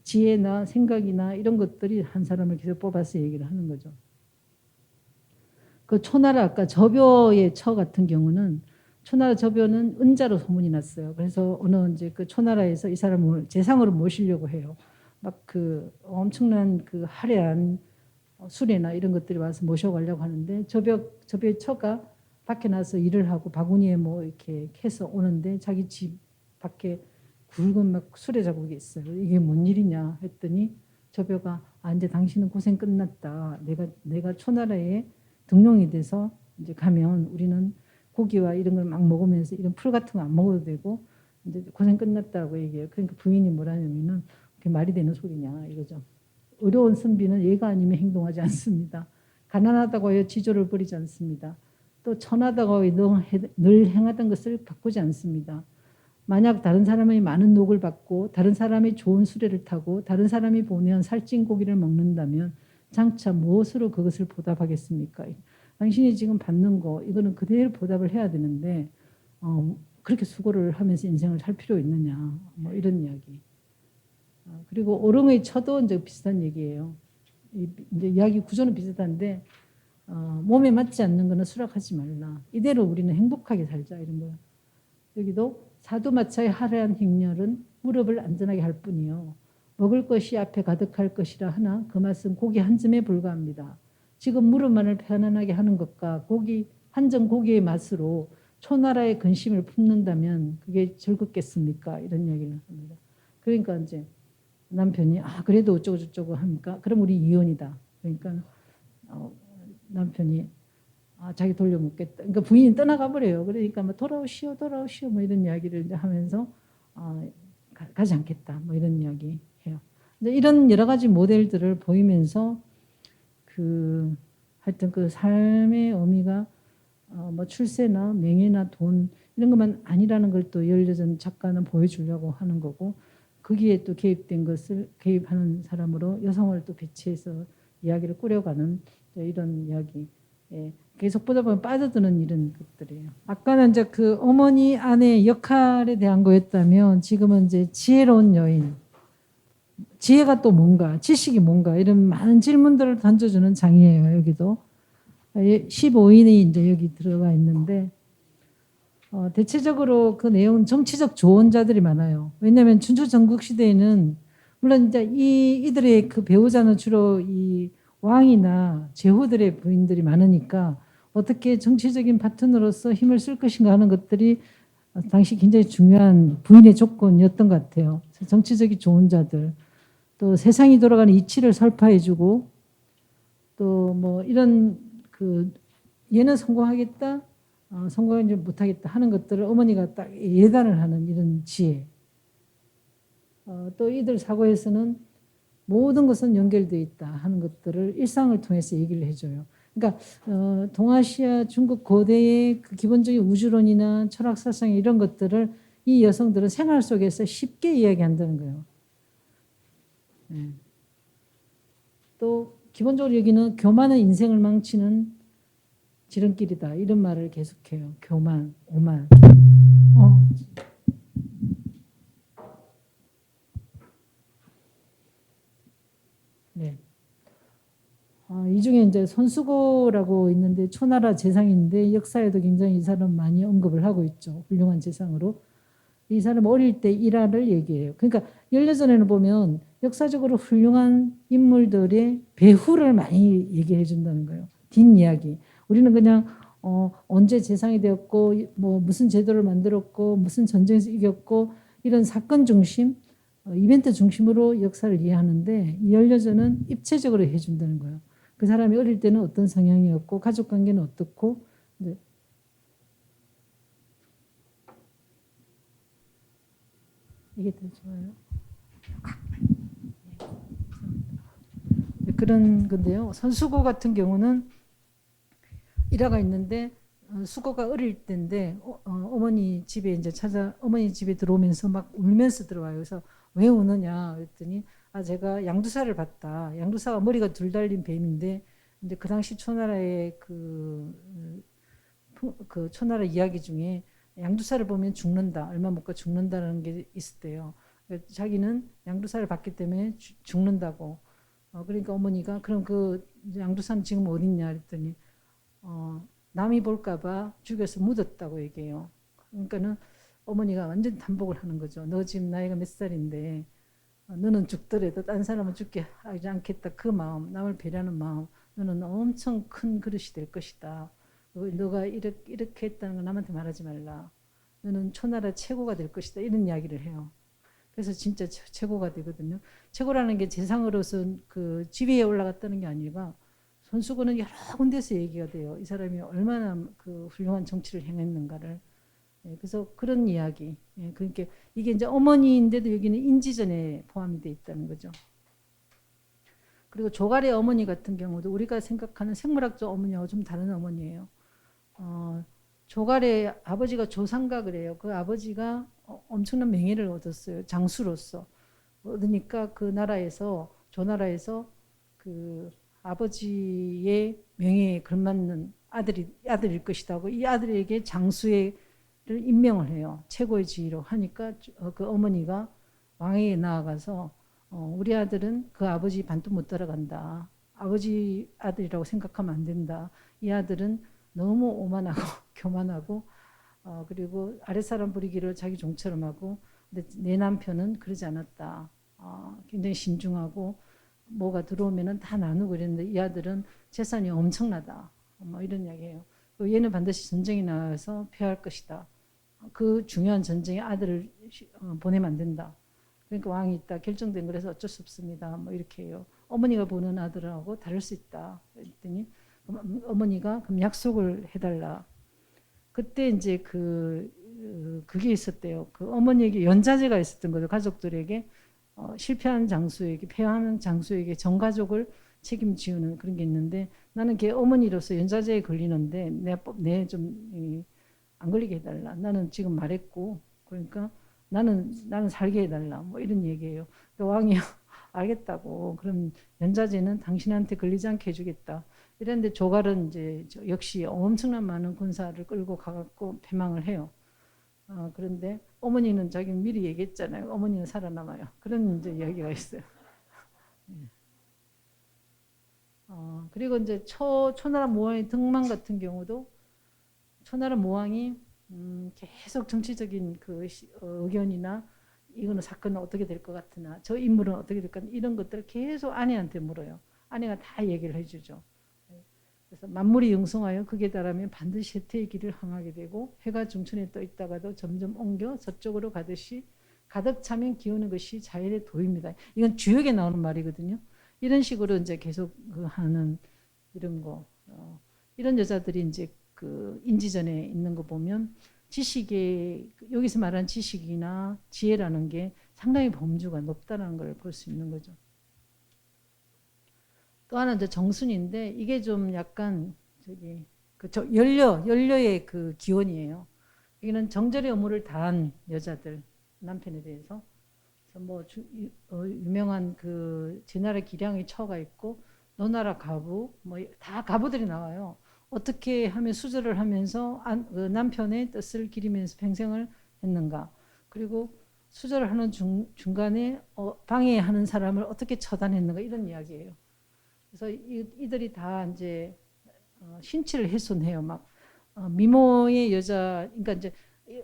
지혜나 생각이나 이런 것들이 한 사람을 계속 뽑아서 얘기를 하는 거죠. 그 초나라 아까 접여의 처 같은 경우는 초나라 접여는 은자로 소문이 났어요. 그래서 어느 이제 그 초나라에서 이 사람을 재상으로 모시려고 해요. 막 그 엄청난 그 화려한 수레나 이런 것들이 와서 모셔가려고 하는데 접여의 처가 밖에 나서 일을 하고 바구니에 뭐 이렇게 캐서 오는데 자기 집 밖에 굵은 막 수레 자국이 있어요. 이게 뭔 일이냐 했더니 접여가 이제 당신은 고생 끝났다. 내가 초나라에 등용이 돼서 이제 가면 우리는 고기와 이런 걸 막 먹으면서 이런 풀 같은 거 안 먹어도 되고 이제 고생 끝났다고 얘기해요. 그러니까 부인이 뭐라냐면은 그게 말이 되는 소리냐 이거죠. 어려운 선비는 얘가 아니면 행동하지 않습니다. 가난하다고 하여 지조를 버리지 않습니다. 또 천하다고 하여 늘 행하던 것을 바꾸지 않습니다. 만약 다른 사람이 많은 녹을 받고 다른 사람이 좋은 수레를 타고 다른 사람이 보면 살찐 고기를 먹는다면 장차 무엇으로 그것을 보답하겠습니까? 당신이 지금 받는 거 이거는 그대로 보답을 해야 되는데 그렇게 수고를 하면서 인생을 살 필요 있느냐 뭐 이런 이야기. 그리고 오릉의 처도 이제 비슷한 얘기예요. 이제 이야기 구조는 비슷한데 몸에 맞지 않는 거는 수락하지 말라. 이대로 우리는 행복하게 살자 이런 거예요. 여기도 사두마차의 화려한 행렬은 무릎을 안전하게 할 뿐이요. 먹을 것이 앞에 가득할 것이라 하나 그 맛은 고기 한 점에 불과합니다. 지금 무릎만을 편안하게 하는 것과 한정 고기의 맛으로 초나라의 근심을 품는다면 그게 즐겁겠습니까? 이런 이야기를 합니다. 그러니까 이제 남편이 그래도 어쩌고저쩌고 하니까 그럼 우리 이혼이다. 그러니까 남편이 자기 돌려먹겠다. 그러니까 부인이 떠나가 버려요. 그러니까 뭐 돌아오시오 뭐 이런 이야기를 이제 하면서 가지 않겠다. 뭐 이런 이야기 해요. 이런 여러 가지 모델들을 보이면서 하여튼 그 삶의 의미가 뭐 출세나 명예나 돈 이런 것만 아니라는 걸 또 연려전 작가는 보여주려고 하는 거고 거기에 또 개입하는 사람으로 여성을 또 배치해서 이야기를 꾸려가는 이런 이야기. 계속 보다 보면 빠져드는 이런 것들이에요. 아까는 이제 그 어머니 아내 역할에 대한 거였다면 지금은 이제 지혜로운 여인. 지혜가 또 뭔가, 지식이 뭔가 이런 많은 질문들을 던져주는 장이에요. 여기도 15인이 이제 여기 들어가 있는데 대체적으로 그 내용은 정치적 조언자들이 많아요. 왜냐하면 춘추 전국 시대에는 물론 이제 이들의 그 배우자는 주로 이 왕이나 제후들의 부인들이 많으니까 어떻게 정치적인 파트너로서 힘을 쓸 것인가 하는 것들이 당시 굉장히 중요한 부인의 조건이었던 것 같아요. 정치적이 좋은 자들, 또 세상이 돌아가는 이치를 설파해주고, 또 뭐 이런 그 얘는 성공하겠다, 성공하지 못하겠다 하는 것들을 어머니가 딱 예단을 하는 이런 지혜. 또 이들 사고에서는 모든 것은 연결되어 있다 하는 것들을 일상을 통해서 얘기를 해줘요. 그러니까 동아시아 중국 고대의 그 기본적인 우주론이나 철학 사상 이런 것들을 이 여성들은 생활 속에서 쉽게 이야기한다는 거예요. 네. 또 기본적으로 여기는 교만은 인생을 망치는 지름길이다 이런 말을 계속해요. 교만, 오만. 네. 이 중에 이제 손수고라고 있는데 초나라 재상인데 역사에도 굉장히 이 사람 많이 언급을 하고 있죠. 훌륭한 재상으로. 이 사람 어릴 때 일화를 얘기해요. 그러니까 열여전에는 보면 역사적으로 훌륭한 인물들의 배후를 많이 얘기해 준다는 거예요. 뒷이야기. 우리는 그냥 언제 재상이 되었고 뭐 무슨 제도를 만들었고 무슨 전쟁에서 이겼고 이런 사건 중심, 이벤트 중심으로 역사를 이해하는데 이 열여전은 입체적으로 해준다는 거예요. 그 사람이 어릴 때는 어떤 성향이었고 가족 관계는 어떻고 네. 이게 더 좋아요. 그런 건데요. 선수고 같은 경우는 일화가 있는데 수고가 어릴 때인데 어머니 집에 이제 어머니 집에 들어오면서 막 울면서 들어와요. 그래서 왜 우느냐 그랬더니 제가 양두사를 봤다. 양두사가 머리가 둘 달린 뱀인데 근데 그 당시 초나라의 그 초나라 이야기 중에 양두사를 보면 죽는다. 얼마 못 가 죽는다는 게 있었대요. 자기는 양두사를 봤기 때문에 죽는다고. 그러니까 어머니가 그럼 그 양두사는 지금 어딨냐 그랬더니 남이 볼까봐 죽여서 묻었다고 얘기해요. 그러니까는 어머니가 완전 단복을 하는 거죠. 너 지금 나이가 몇 살인데 너는 죽더라도 딴 사람은 죽게 하지 않겠다. 그 마음, 남을 배려하는 마음, 너는 엄청 큰 그릇이 될 것이다. 너가 이렇게 했다는 걸 남한테 말하지 말라. 너는 초나라 최고가 될 것이다. 이런 이야기를 해요. 그래서 진짜 최고가 되거든요. 최고라는 게 재상으로서 그 지위에 올라갔다는 게 아니라 손수건은 여러 군데서 얘기가 돼요. 이 사람이 얼마나 그 훌륭한 정치를 행했는가를. 그래서 그런 이야기. 그러니까 이게 이제 어머니인데도 여기는 인지전에 포함이 돼 있다는 거죠. 그리고 조갈의 어머니 같은 경우도 우리가 생각하는 생물학적 어머니하고 좀 다른 어머니예요. 조갈의 아버지가 조상가 그래요. 그 아버지가 엄청난 명예를 얻었어요. 장수로서. 얻으니까 그 나라에서 조나라에서 그 아버지의 명예에 걸맞는 아들일 것이다 하고 이 아들에게 장수를 임명을 해요. 최고의 지위로 하니까 그 어머니가 왕에게 나아가서 우리 아들은 그 아버지 반도 못 따라간다. 아버지 아들이라고 생각하면 안 된다. 이 아들은 너무 오만하고 교만하고 그리고 아랫사람 부리기를 자기 종처럼 하고 근데 내 남편은 그러지 않았다. 굉장히 신중하고 뭐가 들어오면은 다 나누고 이랬는데 이 아들은 재산이 엄청나다. 뭐 이런 이야기예요. 얘는 반드시 전쟁에 나가서 패할 것이다. 그 중요한 전쟁에 아들을 보내면 안 된다. 그러니까 왕이 있다 결정된 거라서 어쩔 수 없습니다. 뭐 이렇게 해요. 어머니가 보는 아들하고 다를 수 있다. 그랬더니 어머니가 그럼 약속을 해달라. 그때 이제 그게 있었대요. 그 어머니에게 연자제가 있었던 거죠. 가족들에게 실패한 장수에게 패하는 장수에게 전 가족을 책임지우는 그런 게 있는데 나는 걔 어머니로서 연자제에 걸리는데 내 좀 안 걸리게 해달라. 나는 지금 말했고 그러니까 나는 살게 해달라. 뭐 이런 얘기예요. 그러니까 왕이 알겠다고. 그럼 연자제는 당신한테 걸리지 않게 해주겠다. 이랬는데 조갈은 이제 역시 엄청난 많은 군사를 끌고 가갖고 패망을 해요. 그런데 어머니는 자기는 미리 얘기했잖아요. 어머니는 살아남아요. 그런 이제 이야기가 있어요. 그리고 이제 초나라 모왕의 등만 같은 경우도 초나라 모왕이 계속 정치적인 그 의견이나 이거는 사건은 어떻게 될 것 같으나 저 인물은 어떻게 될까 이런 것들을 계속 아내한테 물어요. 아내가 다 얘기를 해주죠. 그래서 만물이 영성하여 극에 달하면 반드시 혜태의 길을 항하게 되고 해가 중천에 떠 있다가도 점점 옮겨 저쪽으로 가듯이 가득 차면 기우는 것이 자연의 도입니다. 이건 주역에 나오는 말이거든요. 이런 식으로 이제 계속 그 하는 이런 거 이런 여자들이 이제 그 인지전에 있는 거 보면 지식의 여기서 말하는 지식이나 지혜라는 게 상당히 범주가 높다는 걸 볼 수 있는 거죠. 또 하나 이제 정순인데 이게 좀 약간 저기 그 연료의 그 기원이에요. 이거는 정절의 의무를 다한 여자들 남편에 대해서. 그래서 뭐 유명한 그 제나라 기량의 처가 있고 노나라 가부 뭐 다 가부들이 나와요. 어떻게 하면 수절을 하면서 그 남편의 뜻을 기리면서 평생을 했는가. 그리고 수절을 하는 중간에 방해하는 사람을 어떻게 처단했는가 이런 이야기예요. 그래서 이들이 다 이제 신체를 훼손해요. 막 미모의 여자, 그러니까 이제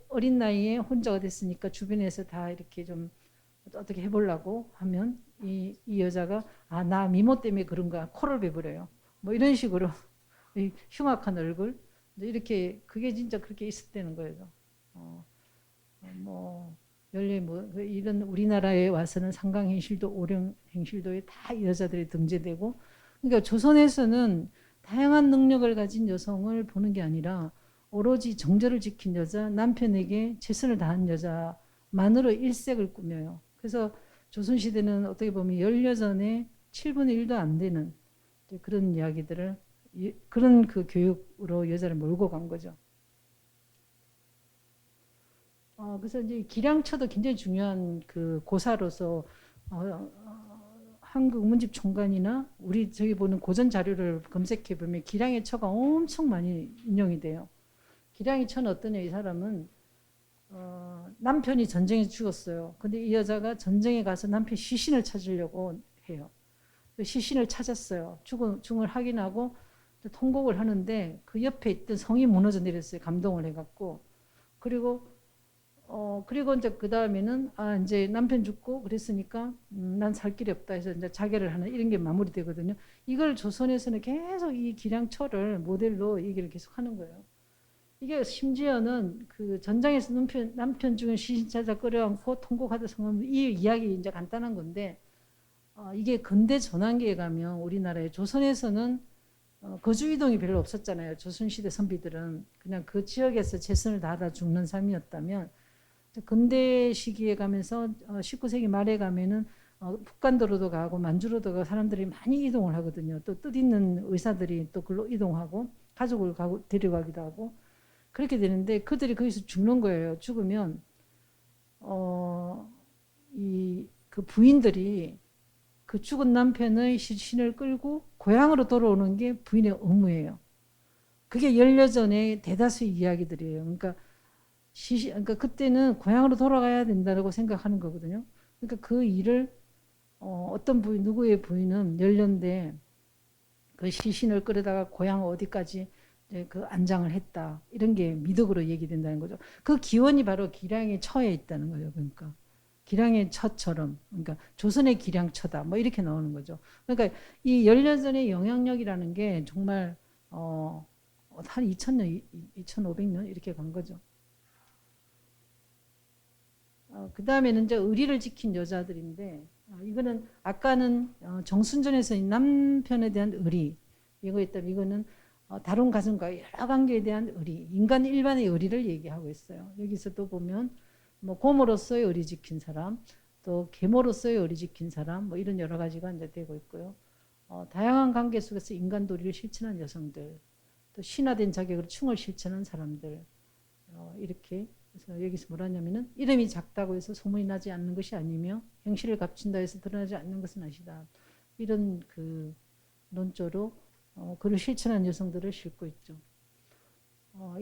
어린 나이에 혼자가 됐으니까 주변에서 다 이렇게 좀 어떻게 해보려고 하면 이 여자가 나 미모 때문에 그런가 코를 베버려요. 뭐 이런 식으로 이 흉악한 얼굴 이렇게 그게 진짜 그렇게 있었다는 거예요. 뭐 연례 뭐 이런 우리나라에 와서는 상강행실도 오령행실도에 다 여자들이 등재되고 그러니까 조선에서는 다양한 능력을 가진 여성을 보는 게 아니라 오로지 정절을 지킨 여자, 남편에게 최선을 다한 여자만으로 일색을 꾸며요. 그래서 조선시대는 어떻게 보면 열여전의 7분의 1도 안 되는 그런 이야기들을 그런 그 교육으로 여자를 몰고 간 거죠. 그래서 이제 기량처도 굉장히 중요한 그 고사로서 한국 문집 총관이나 우리 저기 보는 고전 자료를 검색해 보면 기량의 처가 엄청 많이 인용이 돼요. 기량의 처는 어떠냐 이 사람은 남편이 전쟁에 죽었어요. 근데 이 여자가 전쟁에 가서 남편 시신을 찾으려고 해요. 시신을 찾았어요. 죽음을 확인하고 통곡을 하는데 그 옆에 있던 성이 무너져 내렸어요. 감동을 해갖고. 그리고 이제 그 다음에는 이제 남편 죽고 그랬으니까 난 살 길이 없다 해서 이제 자결을 하는 이런 게 마무리되거든요. 이걸 조선에서는 계속 이 기량처를 모델로 얘기를 계속 하는 거예요. 이게 심지어는 그 전장에서 남편 죽은 시신 찾아 끌어안고 통곡하다 성함 이 이야기 이제 간단한 건데 이게 근대 전환기에 가면 우리나라에 조선에서는 거주 이동이 별로 없었잖아요. 조선시대 선비들은 그냥 그 지역에서 최선을 다하다 죽는 삶이었다면 근대 시기에 가면서 19세기 말에 가면은 북간도로도 가고 만주로도 가고 사람들이 많이 이동을 하거든요. 또 뜻있는 의사들이 또 글로 이동하고 가족을 데려가기도 하고 그렇게 되는데 그들이 거기서 죽는 거예요. 죽으면 그 부인들이 그 죽은 남편의 시신을 끌고 고향으로 돌아오는 게 부인의 의무예요. 그게 열여전의 대다수의 이야기들이에요. 그러니까 그때는 고향으로 돌아가야 된다고 생각하는 거거든요. 그러니까 그 일을 어떤 부인, 누구의 부인은 연련대 그 시신을 끌어다가 고향 어디까지 그 안장을 했다. 이런 게 미덕으로 얘기된다는 거죠. 그 기원이 바로 기량의 처에 있다는 거예요. 그러니까 기량의 처처럼, 그러니까 조선의 기량처다. 뭐 이렇게 나오는 거죠. 그러니까 이 열여전의 영향력이라는 게 정말 한 2000년, 2500년 이렇게 간 거죠. 그 다음에는 이제 의리를 지킨 여자들인데 이거는 아까는 정순전에서 남편에 대한 의리 이거 있다면 이거는 다른 가정과 여러 관계에 대한 의리 인간 일반의 의리를 얘기하고 있어요. 여기서도 보면 뭐 곰으로서의 의리 지킨 사람 또 계모로서의 의리 지킨 사람 뭐 이런 여러 가지가 이제 되고 있고요. 다양한 관계 속에서 인간 도리를 실천한 여성들 또 신화된 자격으로 충을 실천한 사람들 이렇게 그래서 여기서 뭐라 하냐면은 이름이 작다고 해서 소문이 나지 않는 것이 아니며 행실을 값진다 해서 드러나지 않는 것은 아니다. 이런 그 논조로 그를 실천한 여성들을 싣고 있죠.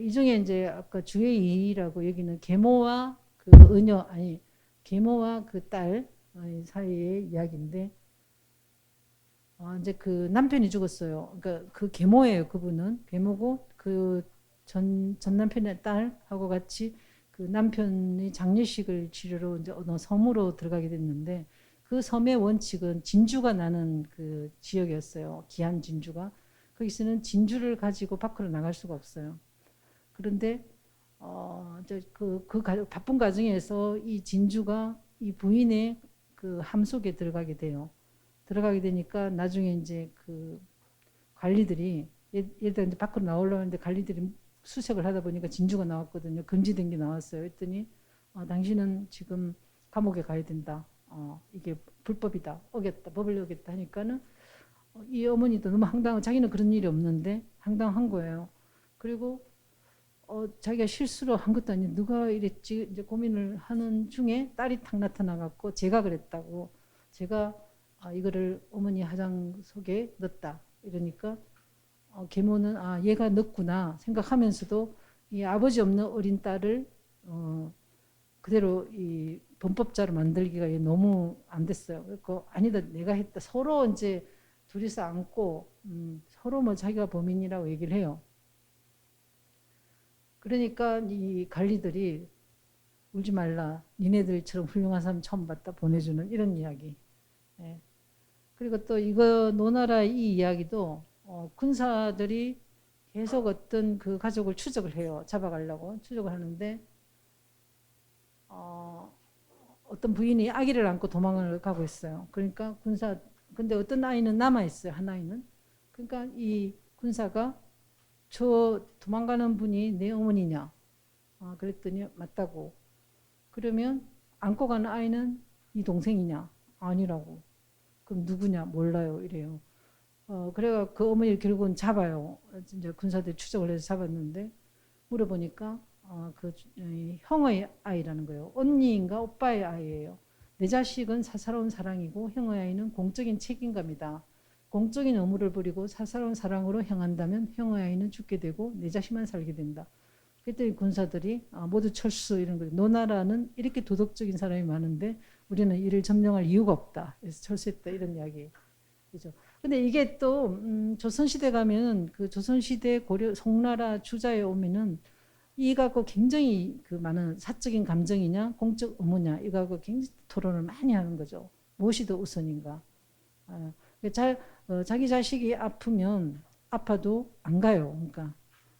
이 중에 이제 아까 주의 이의라고 여기는 계모와 그 은여 아니 계모와 그 딸 사이의 이야기인데 이제 그 남편이 죽었어요. 그러니까 그 계모예요. 그분은 계모고 그 전 남편의 딸하고 같이 그 남편이 장례식을 치르러 이제 어느 섬으로 들어가게 됐는데 그 섬의 원칙은 진주가 나는 그 지역이었어요. 기한 진주가. 거기서는 진주를 가지고 밖으로 나갈 수가 없어요. 그런데 바쁜 과정에서 이 진주가 이 부인의 그 함 속에 들어가게 돼요. 들어가게 되니까 나중에 이제 그 관리들이 예를 들어 이제 밖으로 나오려는데 관리들이 수색을 하다 보니까 진주가 나왔거든요. 금지된 게 나왔어요. 했더니 당신은 지금 감옥에 가야 된다. 이게 불법이다. 어겼다. 법을 어겼다 하니까는 이 어머니도 너무 황당하고 자기는 그런 일이 없는데 황당한 거예요. 그리고 자기가 실수로 한 것도 아닌데 누가 이랬지 이제 고민을 하는 중에 딸이 탁 나타나갖고 제가 그랬다고 제가 이거를 어머니 화장 속에 넣었다 이러니까 계모는 얘가 넣었구나 생각하면서도 이 아버지 없는 어린 딸을 그대로 이 범법자로 만들기가 너무 안 됐어요. 그래서 아니다 내가 했다 서로 이제 둘이서 안고 서로 뭐 자기가 범인이라고 얘기를 해요. 그러니까 이 관리들이 울지 말라. 니네들처럼 훌륭한 사람 처음 봤다. 보내주는 이런 이야기. 예. 그리고 또 이거 노나라 이 이야기도 군사들이 계속 어떤 그 가족을 추적을 해요. 잡아가려고 추적을 하는데 어떤 부인이 아기를 안고 도망을 가고 있어요. 그러니까 근데 어떤 아이는 남아 있어요. 한 아이는. 그러니까 이 군사가 저 도망가는 분이 내 어머니냐? 그랬더니 맞다고. 그러면 안고 가는 아이는 네 동생이냐? 아니라고. 그럼 누구냐? 몰라요. 이래요. 그래가 그 어머니를 결국은 잡아요. 이제 군사들이 추적을 해서 잡았는데 물어보니까 그 형의 아이라는 거예요. 언니인가 오빠의 아이예요. 내 자식은 사사로운 사랑이고 형의 아이는 공적인 책임감이다. 공적인 의무를 부리고 사사로운 사랑으로 향한다면 형의 아이는 죽게 되고 내 자식만 살게 된다. 그랬더니 군사들이 모두 철수 이런 거예요. 노나라는 이렇게 도덕적인 사람이 많은데 우리는 이를 점령할 이유가 없다. 그래서 철수했다 이런 이야기. 그죠? 근데 이게 또 조선시대 가면은 그 조선시대 고려 송나라 주자에 오면은 이거하고 굉장히 그 많은 사적인 감정이냐 공적 의무냐 이거하고 굉장히 토론을 많이 하는 거죠. 무엇이 더 우선인가. 자기 자식이 아프면 아파도 안 가요. 그러니까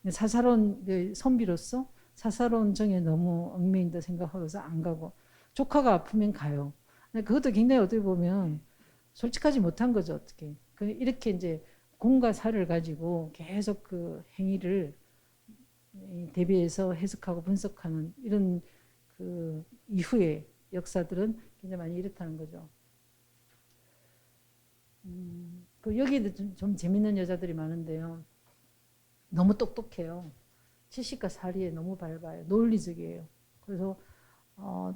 사사로운 선비로서 사사로운 정에 너무 얽매인다 생각하고서 안 가고 조카가 아프면 가요. 그것도 굉장히 어떻게 보면 솔직하지 못한 거죠. 어떻게 이렇게 이제 공과 사를 가지고 계속 그 행위를 대비해서 해석하고 분석하는 이런 그 이후의 역사들은 굉장히 많이 이렇다는 거죠. 여기도 좀 재밌는 여자들이 많은데요. 너무 똑똑해요. 지식과 사리에 너무 밝아요. 논리적이에요. 그래서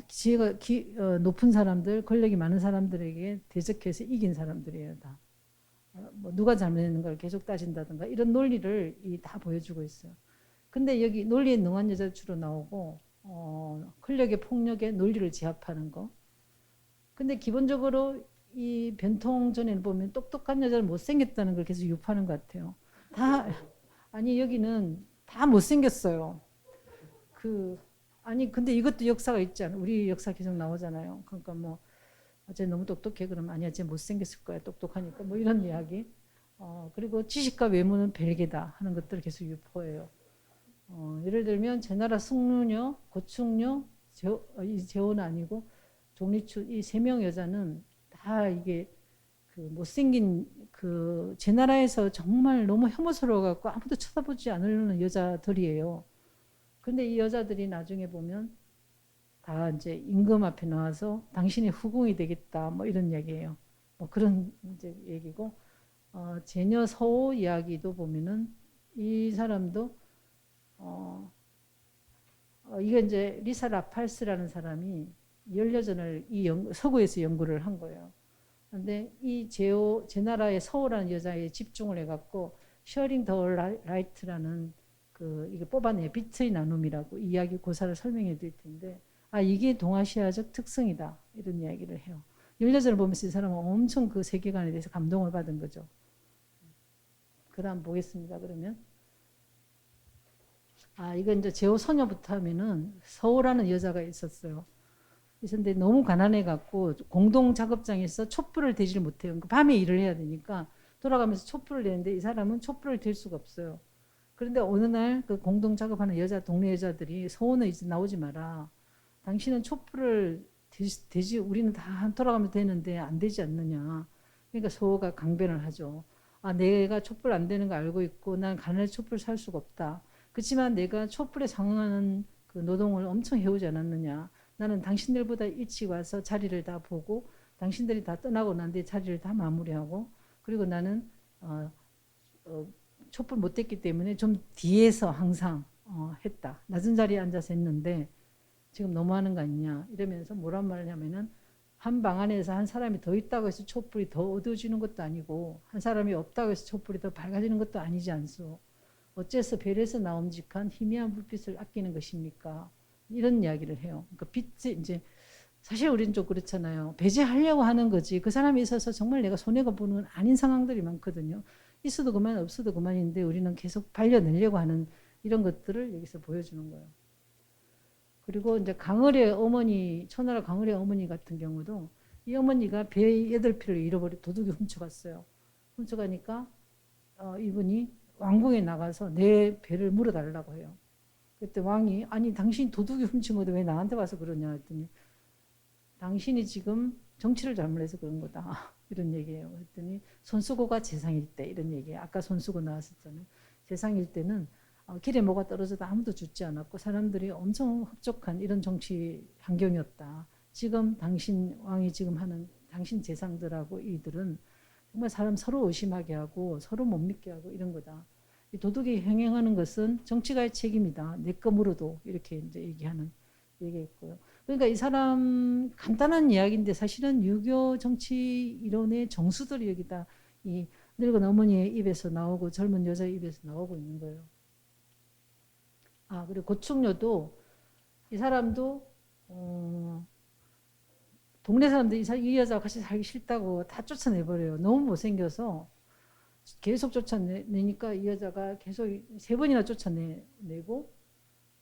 지혜가 높은 사람들, 권력이 많은 사람들에게 대적해서 이긴 사람들이에요. 다. 뭐 누가 잘못했는 걸 계속 따진다든가 이런 논리를 다 보여주고 있어요. 근데 여기 논리에 능한 여자 주로 나오고 권력의 폭력에 논리를 제압하는 거. 근데 기본적으로 이 변통전에 보면 똑똑한 여자를 못생겼다는 걸 계속 유포하는 것 같아요. 아니 여기는 다 못생겼어요. 근데 이것도 역사가 있잖아. 우리 역사 계속 나오잖아요. 그러니까 뭐 쟤 너무 똑똑해 그러면 아니야 쟤 못생겼을 거야 똑똑하니까 뭐 이런 이야기. 그리고 지식과 외모는 별개다 하는 것들을 계속 유포해요. 예를 들면 제나라 승루녀, 고충녀, 재호는 아니고 종리추 이 세 명 여자는 다 이게 그 못생긴 그 제 나라에서 정말 너무 혐오스러워 갖고 아무도 쳐다보지 않으려는 여자들이에요. 근데 이 여자들이 나중에 보면 다 이제 임금 앞에 나와서 당신의 후궁이 되겠다 뭐 이런 얘기예요. 뭐 그런 이제 얘기고 제녀 서호 이야기도 보면은 이 사람도 이게 이제 리사 라팔스라는 사람이 열여전을 서구에서 연구를 한 거예요. 근데 이 제나라의 서호라는 여자에 집중을 해갖고 셔링 더 라이트라는 이게 뽑아내요. 빛의 나눔이라고 이야기 고사를 설명해 드릴 텐데 이게 동아시아적 특성이다 이런 이야기를 해요. 열여전을 보면서 이 사람은 엄청 그 세계관에 대해서 감동을 받은 거죠. 그 다음 보겠습니다. 그러면 이건 이제 제호 소녀부터 하면은 서호라는 여자가 있었어요. 있었는데 너무 가난해 갖고 공동 작업장에서 촛불을 대지를 못해요. 그러니까 밤에 일을 해야 되니까 돌아가면서 촛불을 내는데 이 사람은 촛불을 댈 수가 없어요. 그런데 어느 날 그 공동 작업하는 동네 여자들이 소원은 이제 나오지 마라. 당신은 촛불을 되지 우리는 다 돌아가면 되는데 안 되지 않느냐. 그러니까 소호가 강변을 하죠. 아, 내가 촛불 안 되는 거 알고 있고 난 가난해서 촛불 살 수가 없다. 그렇지만 내가 촛불에 상응하는 그 노동을 엄청 해오지 않았느냐. 나는 당신들보다 일찍 와서 자리를 다 보고 당신들이 다 떠나고 난 뒤에 자리를 다 마무리하고 그리고 나는 어, 촛불 못 됐기 때문에 좀 뒤에서 항상 했다. 낮은 자리에 앉아서 했는데 지금 너무하는 거 아니냐 이러면서 뭐란 말을 하면은 한 방 안에서 한 사람이 더 있다고 해서 촛불이 더 어두워지는 것도 아니고 한 사람이 없다고 해서 촛불이 더 밝아지는 것도 아니지 않소. 어째서 별에서 나옴직한 희미한 불빛을 아끼는 것입니까? 이런 이야기를 해요. 그러니까 빛이 이제 사실 우리는 좀 그렇잖아요. 배제하려고 하는 거지. 그 사람이 있어서 정말 내가 손해가 보는 건 아닌 상황들이 많거든요. 있어도 그만 없어도 그만인데 우리는 계속 발려내려고 하는 이런 것들을 여기서 보여주는 거예요. 그리고 이제 강을의 어머니, 천하라 강을의 어머니 같은 경우도 이 어머니가 배 8필을 잃어버려 도둑이 훔쳐갔어요. 훔쳐가니까 이분이 왕궁에 나가서 내 배를 물어달라고 해요. 그때 왕이 아니 당신 도둑이 훔친 건데 왜 나한테 와서 그러냐 했더니 당신이 지금 정치를 잘못해서 그런 거다. 이런 얘기예요. 그랬더니 손수고가 재상일 때 이런 얘기예요. 아까 손수고 나왔었잖아요. 재상일 때는 길에 뭐가 떨어져도 아무도 죽지 않았고 사람들이 엄청 흡족한 이런 정치 환경이었다. 지금 당신 왕이 지금 하는 당신 재상들하고 이들은 정말 사람 서로 의심하게 하고 서로 못 믿게 하고 이런 거다. 이 도둑이 행행하는 것은 정치가의 책임이다. 내 거 물어도 이렇게 이제 얘기했고요. 그러니까 이 사람 간단한 이야기인데 사실은 유교 정치 이론의 정수들이 여기다 이 늙은 어머니의 입에서 나오고 젊은 여자의 입에서 나오고 있는 거예요. 아, 그리고 고충녀도 이 사람도 동네 사람들이 이 여자와 같이 살기 싫다고 다 쫓아내버려요. 너무 못생겨서 계속 쫓아내니까 이 여자가 계속 3번이나 쫓아내고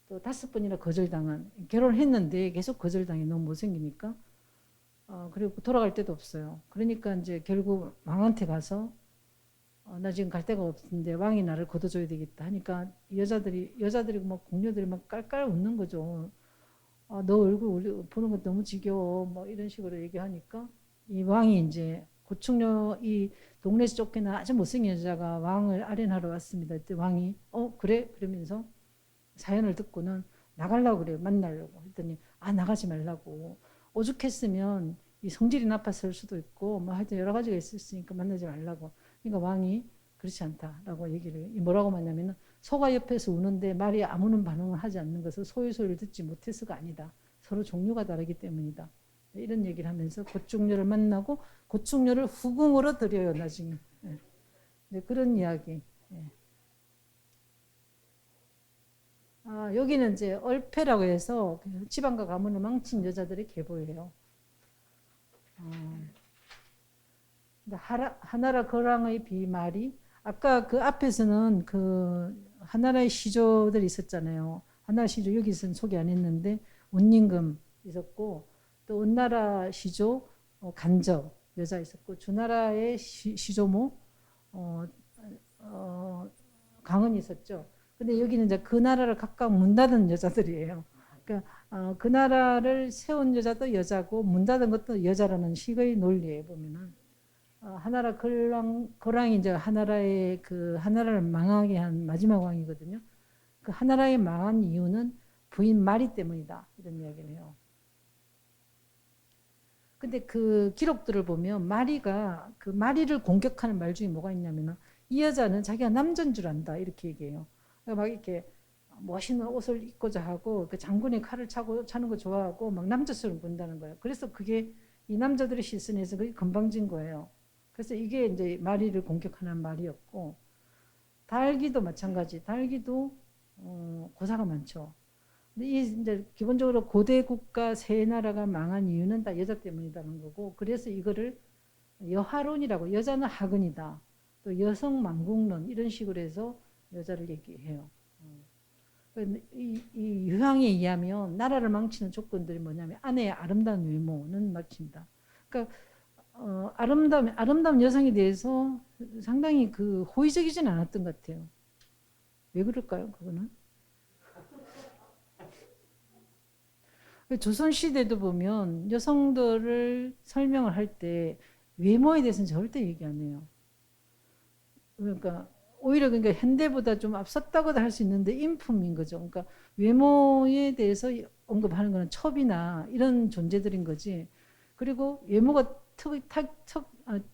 또 5번이나 거절당한 결혼을 했는데 계속 거절당해 너무 못생기니까 그리고 돌아갈 데도 없어요. 그러니까 이제 결국 왕한테 가서 나 지금 갈 데가 없는데 왕이 나를 거둬줘야 되겠다 하니까 여자들이 막 공녀들이 막 깔깔 웃는 거죠. 너 얼굴 보는 거 너무 지겨워 뭐 이런 식으로 얘기하니까 이 왕이 이제 고충녀 이 동네에서 쫓겨난 아주 못생긴 여자가 왕을 아련하러 왔습니다. 그때 왕이 그래 그러면서 사연을 듣고는 나가려고 그래요. 만나려고 했더니 나가지 말라고 오죽했으면 이 성질이 나빴을 수도 있고 뭐 하여튼 여러 가지가 있었으니까 만나지 말라고. 그러니까 왕이 그렇지 않다라고 얘기를 뭐라고 하냐면은 소가 옆에서 우는데 말이 아무런 반응을 하지 않는 것은 소의 소리를 듣지 못해서가 아니다. 서로 종류가 다르기 때문이다. 이런 얘기를 하면서 고충녀를 만나고 고충녀를 후궁으로 들여요 나중에. 네, 그런 이야기. 예. 여기는 이제 얼패라고 해서 지방과 가문을 망친 여자들의 계보예요. 하나라 거랑의 비말이 아까 그 앞에서는 그 하나라의 시조들이 있었잖아요. 하나라 시조 여기서는 소개 안 했는데 운임금 있었고 또 은나라 시조 간접 여자 있었고 주나라의 시조모 강은 있었죠. 근데 여기는 이제 그 나라를 각각 문 닫은 여자들이에요. 그러니까 그 나라를 세운 여자도 여자고 문 닫은 것도 여자라는 식의 논리에 보면은 하나라 거랑이 이제 하나라의 그 하나라를 망하게 한 마지막 왕이거든요. 그 하나라의 망한 이유는 부인 마리 때문이다 이런 이야기를 해요. 근데 그 기록들을 보면 마리가 그 마리를 공격하는 말 중에 뭐가 있냐면은 이 여자는 자기가 남자인 줄 안다 이렇게 얘기해요. 막 이렇게 멋있는 옷을 입고자 하고 그 장군의 칼을 차는 거 좋아하고 막 남자처럼 본다는 거예요. 그래서 그게 이 남자들의 시선에서 그게 건방진 거예요. 그래서 이게 이제 마리를 공격하는 말이었고 달기도 마찬가지. 달기도 고사가 많죠. 근데 이 이제 기본적으로 고대 국가 세 나라가 망한 이유는 다 여자 때문이라는 거고 그래서 이거를 여하론이라고 여자는 하근이다. 또 여성 망국론 이런 식으로 해서 여자를 얘기해요. 이 유향에 의하면 나라를 망치는 조건들이 뭐냐면 아내의 아름다운 외모는 마칩니다. 그러니까 아름다운 여성에 대해서 상당히 그 호의적이진 않았던 것 같아요. 왜 그럴까요? 그거는 조선시대도 보면 여성들을 설명을 할 때 외모에 대해서는 절대 얘기 안 해요. 그러니까 오히려 그러니까 현대보다 좀 앞섰다고도 할 수 있는데 인품인 거죠. 그러니까 외모에 대해서 언급하는 거는 첩이나 이런 존재들인 거지. 그리고 외모가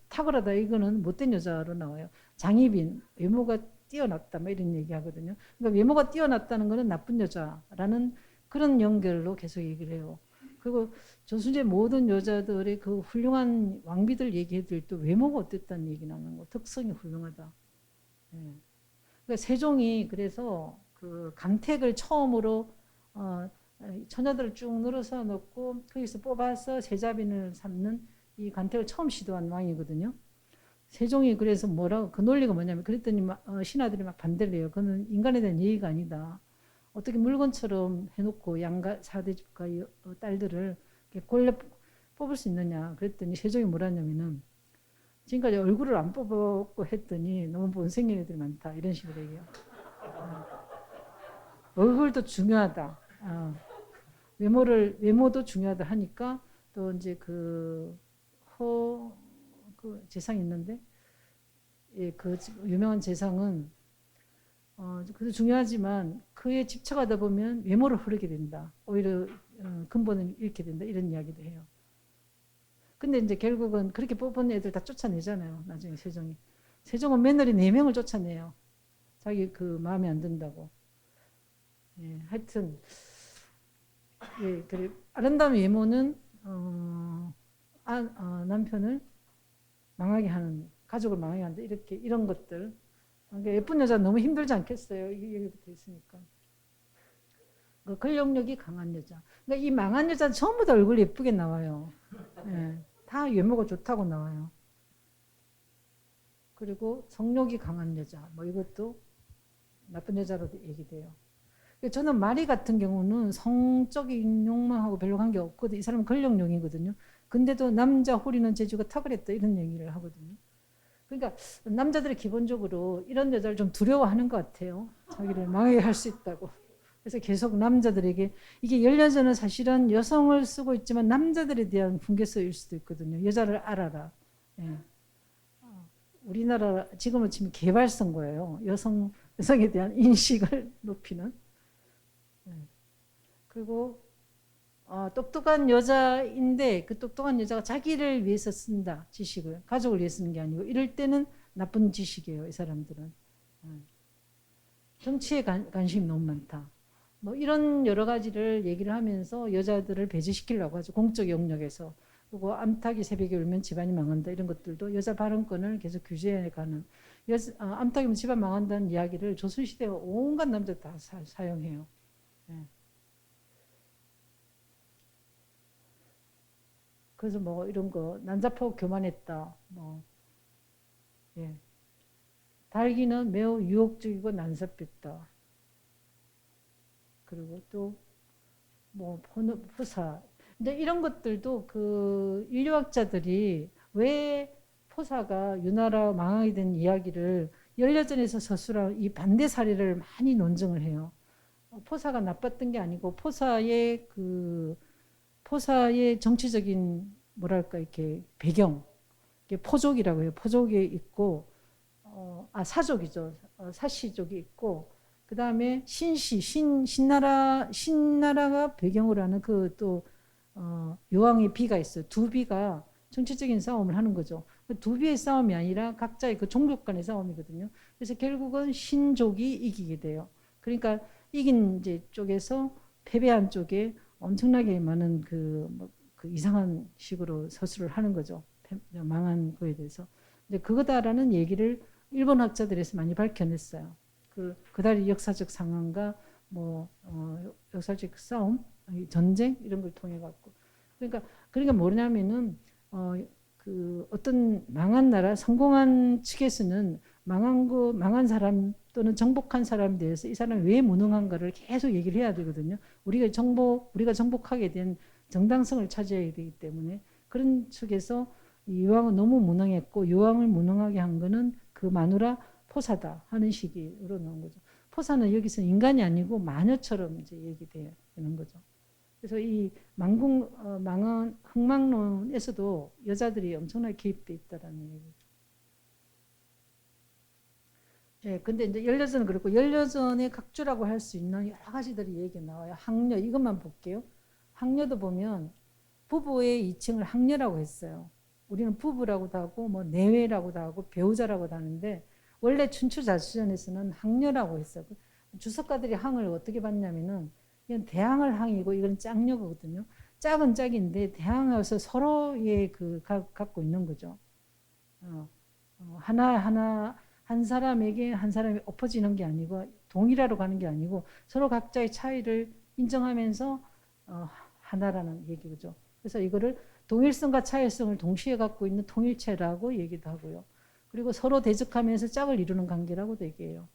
탁월하다 이거는 못된 여자로 나와요. 장희빈 외모가 뛰어났다 뭐 이런 얘기하거든요. 그러니까 외모가 뛰어났다는 거는 나쁜 여자라는 그런 연결로 계속 얘기를 해요. 그리고 조선시대 모든 여자들의 그 훌륭한 왕비들 얘기해도 또 외모가 어땠다는 얘기 나오는 거, 특성이 훌륭하다. 예. 그러니까 세종이 그래서 그 강택을 처음으로 처녀들을 쭉 늘어서 넣고 거기서 뽑아서 세자빈을 삼는 이 간택을 처음 시도한 왕이거든요. 세종이 그래서 뭐라고 그 논리가 뭐냐면 그랬더니 신하들이 막 반대를 해요. 그는 인간에 대한 예의가 아니다. 어떻게 물건처럼 해놓고 양가 사대집과 딸들을 골래 뽑을 수 있느냐. 그랬더니 세종이 뭐라냐면은 지금까지 얼굴을 안 뽑았고 했더니 너무 못생긴 애들이 많다. 이런 식으로 얘기해요. 얼굴도 중요하다. 외모도 중요하다 하니까 또 이제 그 재상이 있는데, 예, 그 유명한 재상은 그래도 중요하지만 그에 집착하다 보면 외모를 흐르게 된다. 오히려 근본을 잃게 된다. 이런 이야기도 해요. 근데 이제 결국은 그렇게 뽑은 애들 다 쫓아내잖아요. 나중에 세종이. 세종은 며느리 4명을 쫓아내요. 자기 그 마음에 안 든다고. 예, 하여튼 예, 그래 아름다운 외모는 남편을 망하게 하는, 가족을 망하게 한다. 이렇게 이런 것들. 그러니까 예쁜 여자 너무 힘들지 않겠어요? 이 얘기부터 있으니까. 그 권력력이 강한 여자. 그러니까 이 망한 여자는 전부 다 얼굴 예쁘게 나와요. 예, 다 외모가 좋다고 나와요. 그리고 성욕이 강한 여자, 뭐 이것도 나쁜 여자로 얘기돼요. 저는 마리 같은 경우는 성적인 욕망하고 별로 관계 없거든요. 이 사람은 권력용이거든요. 근데도 남자 호리는 재주가 탁월했다 이런 얘기를 하거든요. 그러니까 남자들이 기본적으로 이런 여자를 좀 두려워하는 것 같아요. 자기를 망하게 할 수 있다고. 그래서 계속 남자들에게 이게 10년 전은 사실은 여성을 쓰고 있지만 남자들에 대한 훈계서일 수도 있거든요. 여자를 알아라. 예. 우리나라 지금은 지금 개발선 거예요. 여성에 대한 인식을 높이는. 예. 그리고 똑똑한 여자인데 그 똑똑한 여자가 자기를 위해서 쓴다. 지식을. 가족을 위해서 쓰는 게 아니고 이럴 때는 나쁜 지식이에요. 이 사람들은. 정치에 관심이 너무 많다. 뭐 이런 여러 가지를 얘기를 하면서 여자들을 배제시키려고 하죠. 공적 영역에서. 그리고 암탉이 새벽에 울면 집안이 망한다. 이런 것들도 여자 발언권을 계속 규제해가는. 암탉이면 집안 망한다는 이야기를 조선시대가 온갖 남자 다 사용해요. 예. 그래서 뭐 이런 거 난자포 교만했다. 뭐 예. 달기는 매우 유혹적이고 난사했다. 그리고 또 뭐 포사. 근데 이런 것들도 그 인류학자들이 왜 포사가 유나라 망하게 된 이야기를 열여전에서 서술한 이 반대 사례를 많이 논증을 해요. 포사가 나빴던 게 아니고 포사의 정치적인 뭐랄까 이렇게 배경, 이게 포족이라고 해요. 포족에 있고 사족이죠. 사시족이 있고 그 다음에 신나라가 배경으로 하는 그 또 요왕의 비가 있어요. 두 비가 정치적인 싸움을 하는 거죠. 두 비의 싸움이 아니라 각자의 그 종족 간의 싸움이거든요. 그래서 결국은 신족이 이기게 돼요. 그러니까 이긴 이제 쪽에서 패배한 쪽에 엄청나게 많은 그 이상한 식으로 서술을 하는 거죠. 망한 거에 대해서. 근데 그거다라는 얘기를 일본 학자들에서 많이 밝혀냈어요. 그달의 역사적 상황과 역사적 싸움, 전쟁 이런 걸 통해 갖고. 그러니까 뭐냐면은 어떤 망한 나라, 성공한 측에서는 망한 사람 또는 정복한 사람에 대해서 이 사람이 왜 무능한가를 계속 얘기를 해야 되거든요. 우리가 정복하게 된 정당성을 차지해야 되기 때문에 그런 측에서 이 여왕은 너무 무능했고 여왕을 무능하게 한 거는 그 마누라 포사다 하는 식으로 나온 거죠. 포사는 여기서 인간이 아니고 마녀처럼 이제 얘기되는 거죠. 그래서 이 망원 흥망론에서도 여자들이 엄청나게 개입돼 있다라는 얘기죠. 예, 근데 이제 연려전은 그렇고 연려전의 각주라고 할 수 있는 여러 가지들이 얘기 나와요. 학녀 이것만 볼게요. 학녀도 보면 부부의 이칭을 학녀라고 했어요. 우리는 부부라고도 하고 뭐 내외라고도 하고 배우자라고도 하는데 원래 춘추자수전에서는 학녀라고 했어요. 주석가들이 항을 어떻게 봤냐면은 이건 대항을 항이고 이건 짝녀거든요. 짝은 짝인데 대항해서 서로의 갖고 있는 거죠. 하나 한 사람에게 한 사람이 엎어지는 게 아니고 동일하러 가는 게 아니고 서로 각자의 차이를 인정하면서 하나라는 얘기죠. 그래서 이거를 동일성과 차이성을 동시에 갖고 있는 통일체라고 얘기도 하고요. 그리고 서로 대적하면서 짝을 이루는 관계라고도 얘기해요.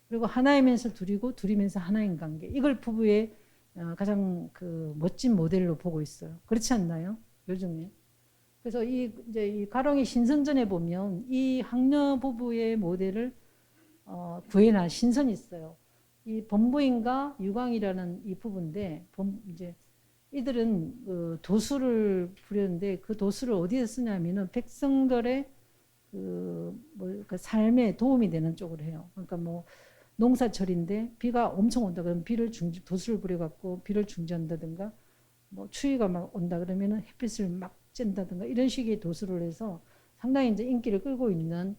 그리고 하나이면서 둘이고 둘이면서 하나인 관계. 이걸 부부의 가장 멋진 모델로 보고 있어요. 그렇지 않나요? 요즘에. 그래서 이제 이 가롱의 신선전에 보면 이 학녀 부부의 모델을 구해난 신선이 있어요. 이 범부인과 유광이라는 이 부부인데 이제 이들은 도수를 부렸는데 그 도수를 어디에 쓰냐면은 백성들의 그 삶에 도움이 되는 쪽으로 해요. 그러니까 뭐 농사철인데 비가 엄청 온다 그러면 도수를 부려갖고 비를 중지한다든가 뭐 추위가 막 온다 그러면은 햇빛을 막 쬐다든가 이런 식의 도수를 해서 상당히 이제 인기를 끌고 있는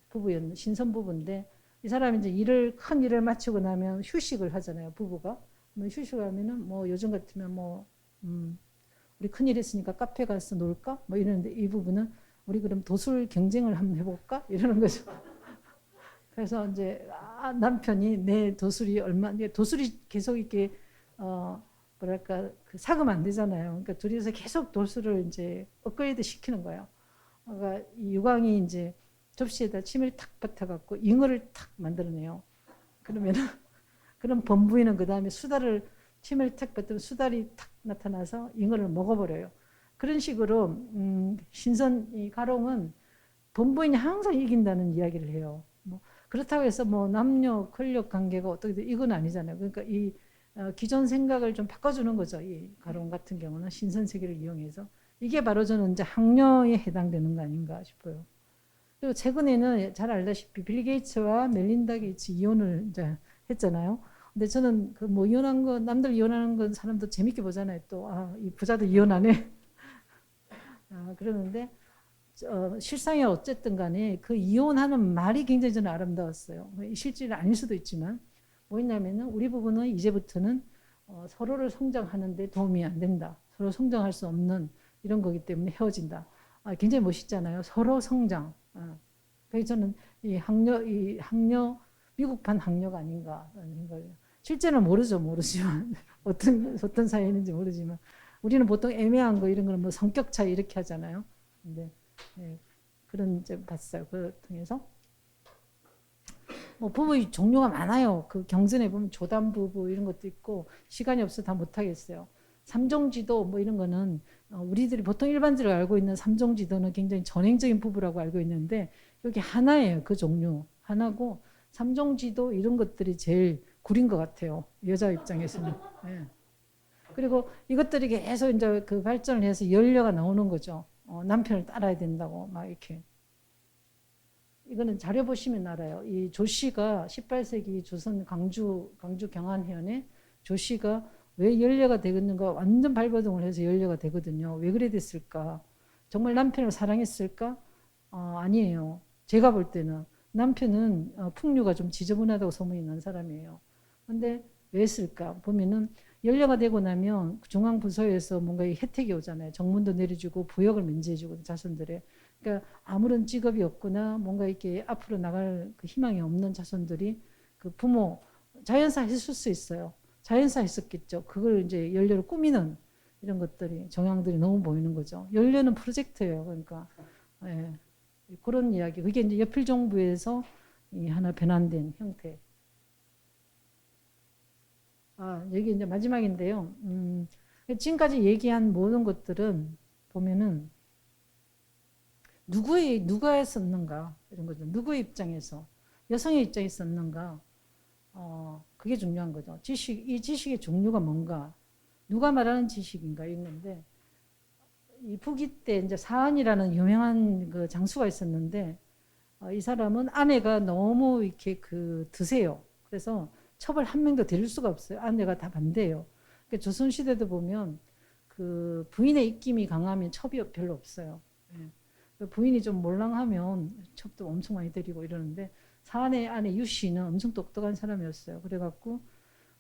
부부였는 신선 부부인데 이 사람이 이제 큰 일을 마치고 나면 휴식을 하잖아요. 부부가. 뭐 휴식을 하면은 뭐 요즘 같으면 우리 큰일 했으니까 카페 가서 놀까? 뭐 이러는데 이 부부는 우리 그럼 도술 경쟁을 한번 해볼까? 이러는 거죠. 그래서 이제 남편이 내 도술이 도술이 계속 이렇게 뭐랄까 사그면 안 되잖아요. 그러니까 둘이서 계속 도술을 이제 업그레이드 시키는 거예요. 그러니까 이 유광이 이제 접시에다 침을 탁 뱉어갖고 잉어를 탁 만들어내요. 그러면은 그럼 범부인은 그 다음에 침을 탁 뱉으면 수달이 탁 나타나서 잉어를 먹어버려요. 그런 식으로 신선 이 가롱은 범부인이 항상 이긴다는 이야기를 해요. 뭐 그렇다고 해서 뭐 남녀 권력 관계가 어떻게 돼 이건 아니잖아요. 그러니까 이 기존 생각을 좀 바꿔주는 거죠. 이 가롱 같은 경우는 신선 세계를 이용해서 이게 바로 저는 이제 학녀에 해당되는 거 아닌가 싶어요. 그리고 최근에는 잘 알다시피 빌 게이츠와 멜린다 게이츠 이혼을 이제 했잖아요. 근데 저는 그 뭐 이혼한 거 남들 이혼하는 건 사람도 재밌게 보잖아요. 또 이 부자도 이혼하네. 그러는데 실상이 어쨌든 간에 그 이혼하는 말이 굉장히 저는 아름다웠어요. 실질은 아닐 수도 있지만 뭐였냐면은 우리 부부는 이제부터는 서로를 성장하는데 도움이 안 된다. 서로 성장할 수 없는 이런 거기 때문에 헤어진다. 굉장히 멋있잖아요. 서로 성장. 그래서 저는 이 학녀 미국판 학녀가 아닌가라는 생각을. 실제는 모르지만 어떤 사이인지 모르지만 우리는 보통 애매한 거 이런 거는 뭐 성격 차이 이렇게 하잖아요. 근데 네, 그런 이제 봤어요. 그 통해서 뭐 부부 종류가 많아요. 그 경전에 보면 조담 부부 이런 것도 있고 시간이 없어 다 못하겠어요. 삼종지도 뭐 이런 거는 우리들이 보통 일반적으로 알고 있는 삼종지도는 굉장히 전행적인 부부라고 알고 있는데 여기 하나예요. 그 종류 하나고 삼종지도 이런 것들이 제일 구린 것 같아요. 여자 입장에서는. 네. 그리고 이것들이 계속 이제 그 발전을 해서 연려가 나오는 거죠. 남편을 따라야 된다고 막 이렇게. 이거는 자료 보시면 알아요. 이 조씨가 18세기 조선 광주 경안현에 조씨가 왜 연려가 되겠는가 완전 발버둥을 해서 연려가 되거든요. 왜 그래 됐을까? 정말 남편을 사랑했을까? 아니에요. 제가 볼 때는 남편은 풍류가 좀 지저분하다고 소문이 난 사람이에요. 근데 왜 했을까? 보면은 연려가 되고 나면 중앙부서에서 뭔가 혜택이 오잖아요. 정문도 내려주고 부역을 면제해주고 자손들의. 그러니까 아무런 직업이 없거나 뭔가 이렇게 앞으로 나갈 그 희망이 없는 자손들이 그 부모 자연사 했을 수 있어요. 자연사 했었겠죠. 그걸 이제 연료를 꾸미는 이런 것들이 정황들이 너무 보이는 거죠. 연료는 프로젝트예요. 그러니까 예, 그런 이야기. 그게 이제 여필정부에서 이 하나 변환된 형태. 여기 이제 마지막인데요. 지금까지 얘기한 모든 것들은 보면은 누가 썼는가 이런 거죠. 누구의 입장에서 여성의 입장에서 썼는가 그게 중요한 거죠. 이 지식의 종류가 뭔가 누가 말하는 지식인가 이런 건데 이 북이 때 이제 사안이라는 유명한 그 장수가 있었는데 이 사람은 아내가 너무 이렇게 그 드세요. 그래서 첩을 한 명도 데릴 수가 없어요. 아내가 다 반대해요. 그러니까 조선시대도 보면 그 부인의 입김이 강하면 첩이 별로 없어요. 예. 부인이 좀 몰랑하면 첩도 엄청 많이 데리고 이러는데 사안의 아내 유씨는 엄청 똑똑한 사람이었어요. 그래갖고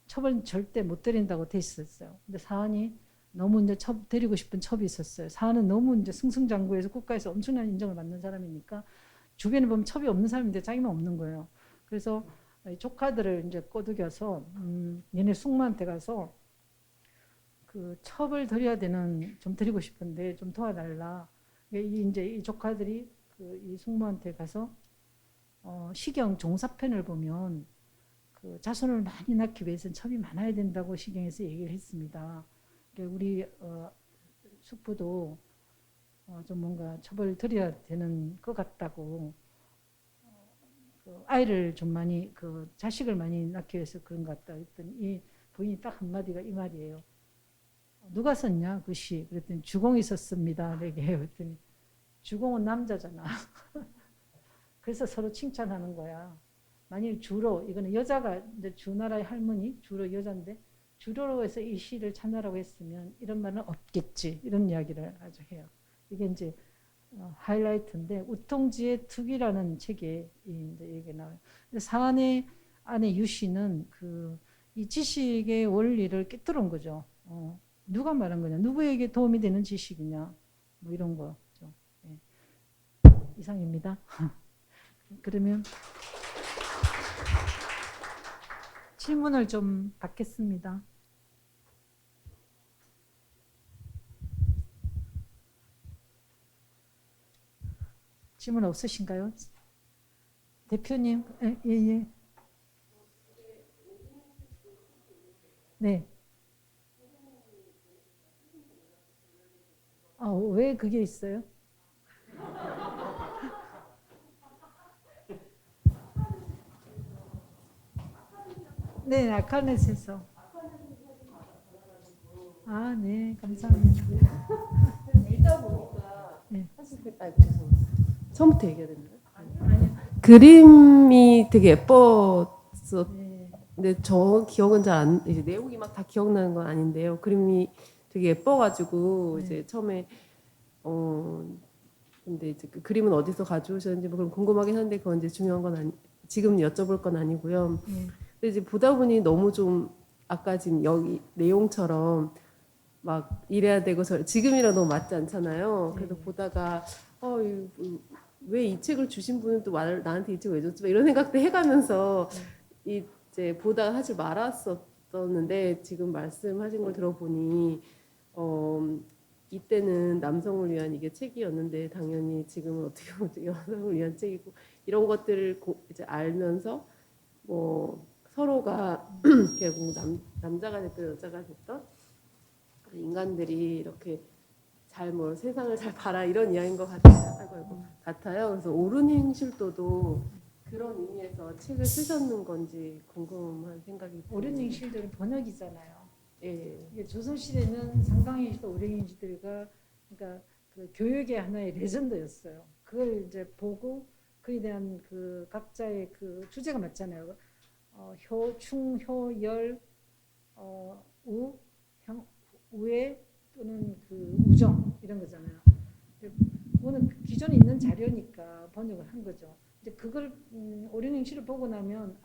첩을 절대 못 데린다고 돼 있었어요. 근데 사안이 너무 이제 첩 데리고 싶은 첩이 있었어요. 사안은 너무 이제 승승장구해서 국가에서 엄청난 인정을 받는 사람이니까 주변에 보면 첩이 없는 사람인데 자기만 없는 거예요. 그래서 조카들을 이제 꼬드겨서 얘네 숙모한테 가서 그 첩을 드려야 되는 좀 드리고 싶은데 좀 도와달라. 이제 이 조카들이 그 이 숙모한테 가서 시경 종사편을 보면 그 자손을 많이 낳기 위해서는 첩이 많아야 된다고 시경에서 얘기를 했습니다. 우리 숙부도 좀 뭔가 첩을 드려야 되는 것 같다고 그 아이를 좀 많이 그 자식을 많이 낳기 위해서 그런 것 같다 했더니 이 부인이 딱 한마디가 이 말이에요. 누가 썼냐 그 시? 그랬더니 주공이 썼습니다. 이렇게 해요. 그랬더니 주공은 남자잖아. 그래서 서로 칭찬하는 거야. 만일 주로 이거는 여자가 이제 주나라의 할머니 주로 여자인데 주로로 해서 이 시를 찬하라고 했으면 이런 말은 없겠지 이런 이야기를 아주 해요. 이게 이제 하이라이트인데 우통지의 특이라는 책에 이제 얘기 나와요. 사안의 안에 유씨는 그 이 지식의 원리를 깨뜨린 거죠. 누가 말한 거냐? 누구에게 도움이 되는 지식이냐? 뭐 이런 거죠. 네. 이상입니다. 그러면 질문을 좀 받겠습니다. 질문 없으신가요? 대표님, 예. 네. 왜 그게 있어요? 네, 아카넷에서. 네, 감사합니다. 읽다 보니까 네. 사실 죄송해요. 처음부터 얘기해야 되나요? 아니요. 그림이 되게 예뻤어. 네. 근데 저 기억은 잘 안, 이제 내용이 막 다 기억나는 건 아닌데요. 그림이 되게 예뻐가지고 네. 이제 처음에 근데 이제 그 그림은 어디서 가져오셨는지 뭐 그런 궁금하긴 한데 그건 이제 중요한 건 지금 여쭤볼 건 아니고요. 네. 근데 이제 보다 보니 너무 좀 아까 지금 여기 내용처럼 막 이래야 되고 지금이랑 너무 맞지 않잖아요. 그래서 보다가 왜 이 책을 주신 분은 또 나한테 이 책을 왜 줬지? 이런 생각도 해가면서 이제 보다가 사실 말았었는데 지금 말씀하신 걸 들어보니 이때는 남성을 위한 이게 책이었는데 당연히 지금은 어떻게 보면 여성을 위한 책이고 이런 것들을 이제 알면서 뭐 서로가 결국 남자가 됐든 여자가 됐든 인간들이 이렇게 세상을 잘 봐라 이런 이야기인 것 같아요. 그래서 옳은 행실도도 그런 의미에서 책을 쓰셨는 건지 궁금한 생각이. 옳은 행실들은 번역이잖아요. 예. 이게 조선시대는 상당히 또 옳은 행실들과 그러니까 그 교육의 하나의 레전드였어요. 그걸 이제 보고 그에 대한 그 각자의 그 주제가 맞잖아요. 충, 효, 열, 우, 우애 또는 그 우정 이런 거잖아요. 그거는 기존에 있는 자료니까 번역을 한 거죠. 이제 그걸 옳은 행실을 보고 나면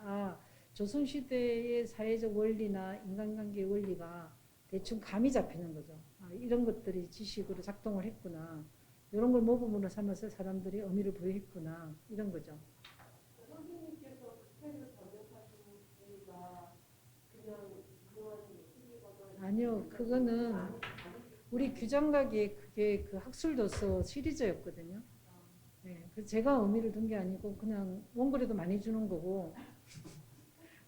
조선시대의 사회적 원리나 인간관계의 원리가 대충 감이 잡히는 거죠. 이런 것들이 지식으로 작동을 했구나. 이런 걸 모범으로 삼아서 사람들이 의미를 부여했구나. 이런 거죠. 선생님께서 그 책을 번역하신 이유가 그냥 그런 예술이거나 아니요, 그거는 우리 규장각의 그게 그 학술도서 시리즈였거든요. 네, 그래서 제가 의미를 둔 게 아니고 그냥 원고료도 많이 주는 거고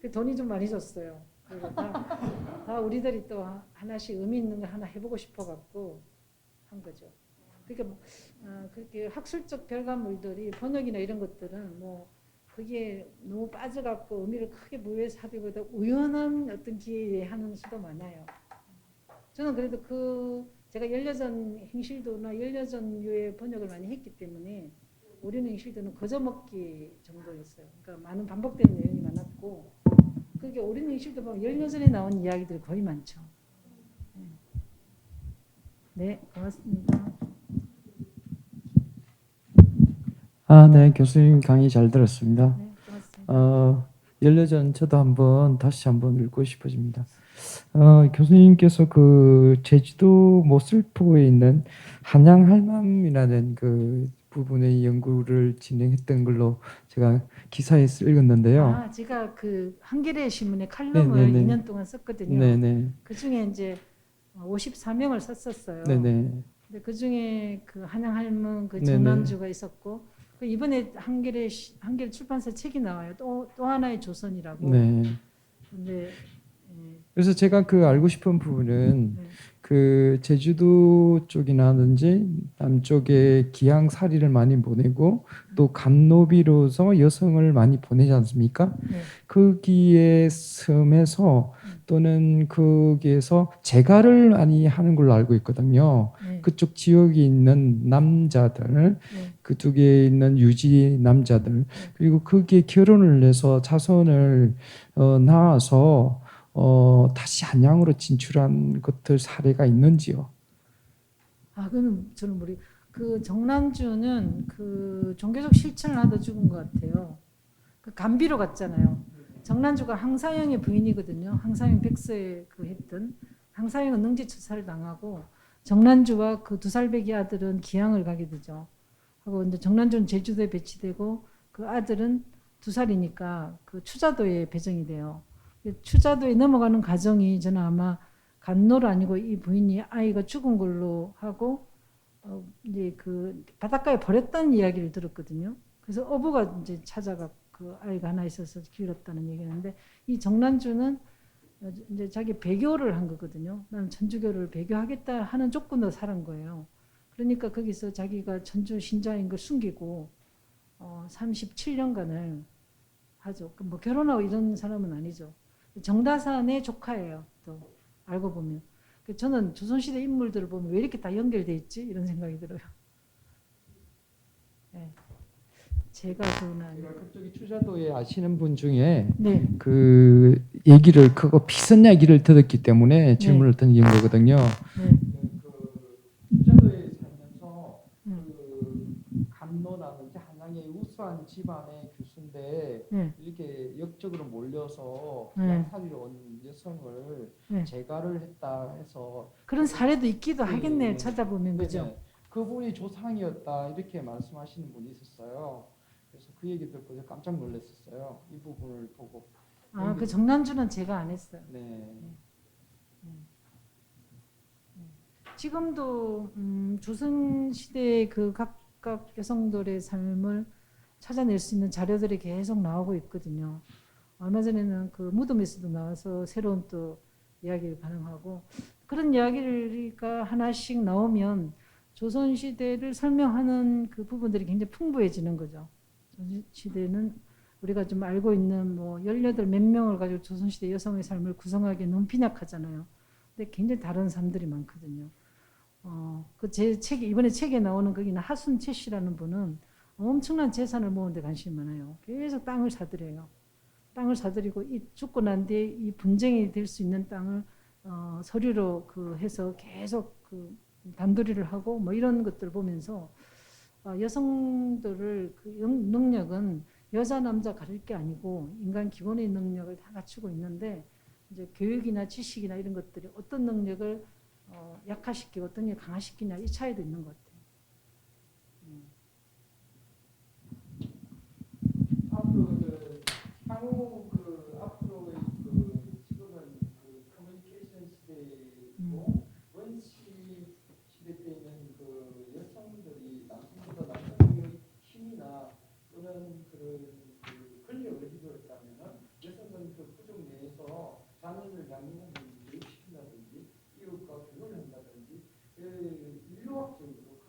돈이 좀 많이 줬어요. 그리고 다 우리들이 또 하나씩 의미 있는 거 하나 해보고 싶어갖고 한 거죠. 그러니까 뭐, 그렇게 학술적 결과물들이 번역이나 이런 것들은 뭐 그게 너무 빠져갖고 의미를 크게 부여해서 하기보다 우연한 어떤 기회에 하는 수도 많아요. 저는 그래도 제가 연려전 행실도나 연려전류의 번역을 많이 했기 때문에 오륜 행실도는 거저먹기 정도였어요. 그러니까 많은 반복되는 내용이 많았고, 그게 오륜 행실도 보면 연려전에 나온 이야기들이 거의 많죠. 네, 고맙습니다. 네, 교수님 강의 잘 들었습니다. 네, 고맙습니다. 연려전 저도 다시 한번 읽고 싶어집니다. 교수님께서 그 제주도 모슬포에 있는 한양할멈이라는 그 부분의 연구를 진행했던 걸로 제가 기사에서 읽었는데요. 제가 그 한겨레 신문에 칼럼을 네네네. 2년 동안 썼거든요. 네네. 그 중에 이제 54명을 썼었어요. 네네. 근데 그 중에 그 한양할멈, 그 네네. 정남주가 있었고, 그 이번에 한겨레 출판사 책이 나와요. 또 하나의 조선이라고. 네. 근데 그래서 제가 그 알고 싶은 부분은 네. 그 제주도 쪽이나든지 남쪽에 기항사리를 많이 보내고 또 간노비로서 여성을 많이 보내지 않습니까? 네. 거기에 섬에서 또는 거기에서 재가를 많이 하는 걸로 알고 있거든요. 네. 그쪽 지역에 있는 남자들, 네. 그쪽에 있는 유지 남자들, 그리고 거기에 결혼을 해서 자손을 낳아서 다시 한양으로 진출한 것들 사례가 있는지요? 그건 저는 그 정남주는 그 종교적 실천을 하다 죽은 것 같아요. 그 감비로 갔잖아요. 정남주가 항사영의 부인이거든요. 항사영 백서에 그 했던 항사영은 능지처사를 당하고 정남주와 그 2살배기 아들은 기항을 가게 되죠. 하고 이제 정남주는 제주도에 배치되고 그 아들은 2살이니까 그 추자도에 배정이 돼요. 추자도에 넘어가는 과정이 저는 아마 간노로 아니고 이 부인이 아이가 죽은 걸로 하고 이제 그 바닷가에 버렸다는 이야기를 들었거든요. 그래서 어부가 이제 찾아가 그 아이가 하나 있어서 길렀다는 얘기인데 이 정난주는 이제 자기 배교를 한 거거든요. 나는 천주교를 배교하겠다 하는 조건으로 살은 거예요. 그러니까 거기서 자기가 천주 신자인 걸 숨기고 37년간을 하죠. 뭐 결혼하고 이런 사람은 아니죠. 정다산의 조카예요. 또 알고 보면. 저는 조선시대 인물들을 보면 왜 이렇게 다 연결돼 있지? 이런 생각이 들어요. 네. 제가 그거는 그쪽이 추자도에 아시는 분 중에 네. 그 얘기를 그거 비선 얘기를 들었기 때문에 질문을 던진 거거든요. 네. 그 추자도에 살면서 그 간노라든지 한양의 우수한 집안의 교수인데 네. 이렇게 역적으로 몰려서 네. 양사리로 온 여성을 네. 재가를 했다 해서 그런 사례도 있기도 네, 하겠네요. 네. 찾아보면 그죠? 네네. 그분이 조상이었다 이렇게 말씀하시는 분이 있었어요. 그래서 그 얘기 듣고 깜짝 놀랐었어요. 이 부분을 보고. 그 정남주는 제가 안 했어요. 네. 지금도 조선 시대의 그 각각 여성들의 삶을 찾아낼 수 있는 자료들이 계속 나오고 있거든요. 얼마 전에는 그 무덤에서도 나와서 새로운 또 이야기를 가능하고 그런 이야기가 하나씩 나오면 조선 시대를 설명하는 그 부분들이 굉장히 풍부해지는 거죠. 조선 시대는 우리가 좀 알고 있는 뭐 18 몇 명을 가지고 조선 시대 여성의 삶을 구성하기 너무 빈약하잖아요. 근데 굉장히 다른 삶들이 많거든요. 그 제 책이 이번에 책에 나오는 거기는 하순채 씨라는 분은 엄청난 재산을 모으는 데 관심이 많아요. 계속 땅을 사들여요. 땅을 사들이고 이 죽고 난 뒤에 이 분쟁이 될 수 있는 땅을 서류로 그 해서 계속 그 단도리를 하고 뭐 이런 것들을 보면서 여성들을 그 능력은 여자 남자 가릴 게 아니고 인간 기본의 능력을 다 갖추고 있는데 이제 교육이나 지식이나 이런 것들이 어떤 능력을 약화시키고 어떤 게 강화시키냐 이 차이도 있는 것 같아요. 앞으로 향후 앞으로의 지금은 커뮤니케이션 시대이고 원시 시대 때는 여성들이 남성보다 남성의 힘이나 또는 권력을 휘둘렀다면은 여성은 그 부족 내에서 자녀를 양육한다든지 교육시킨다든지 이웃과 교류를 한다든지 인류학적으로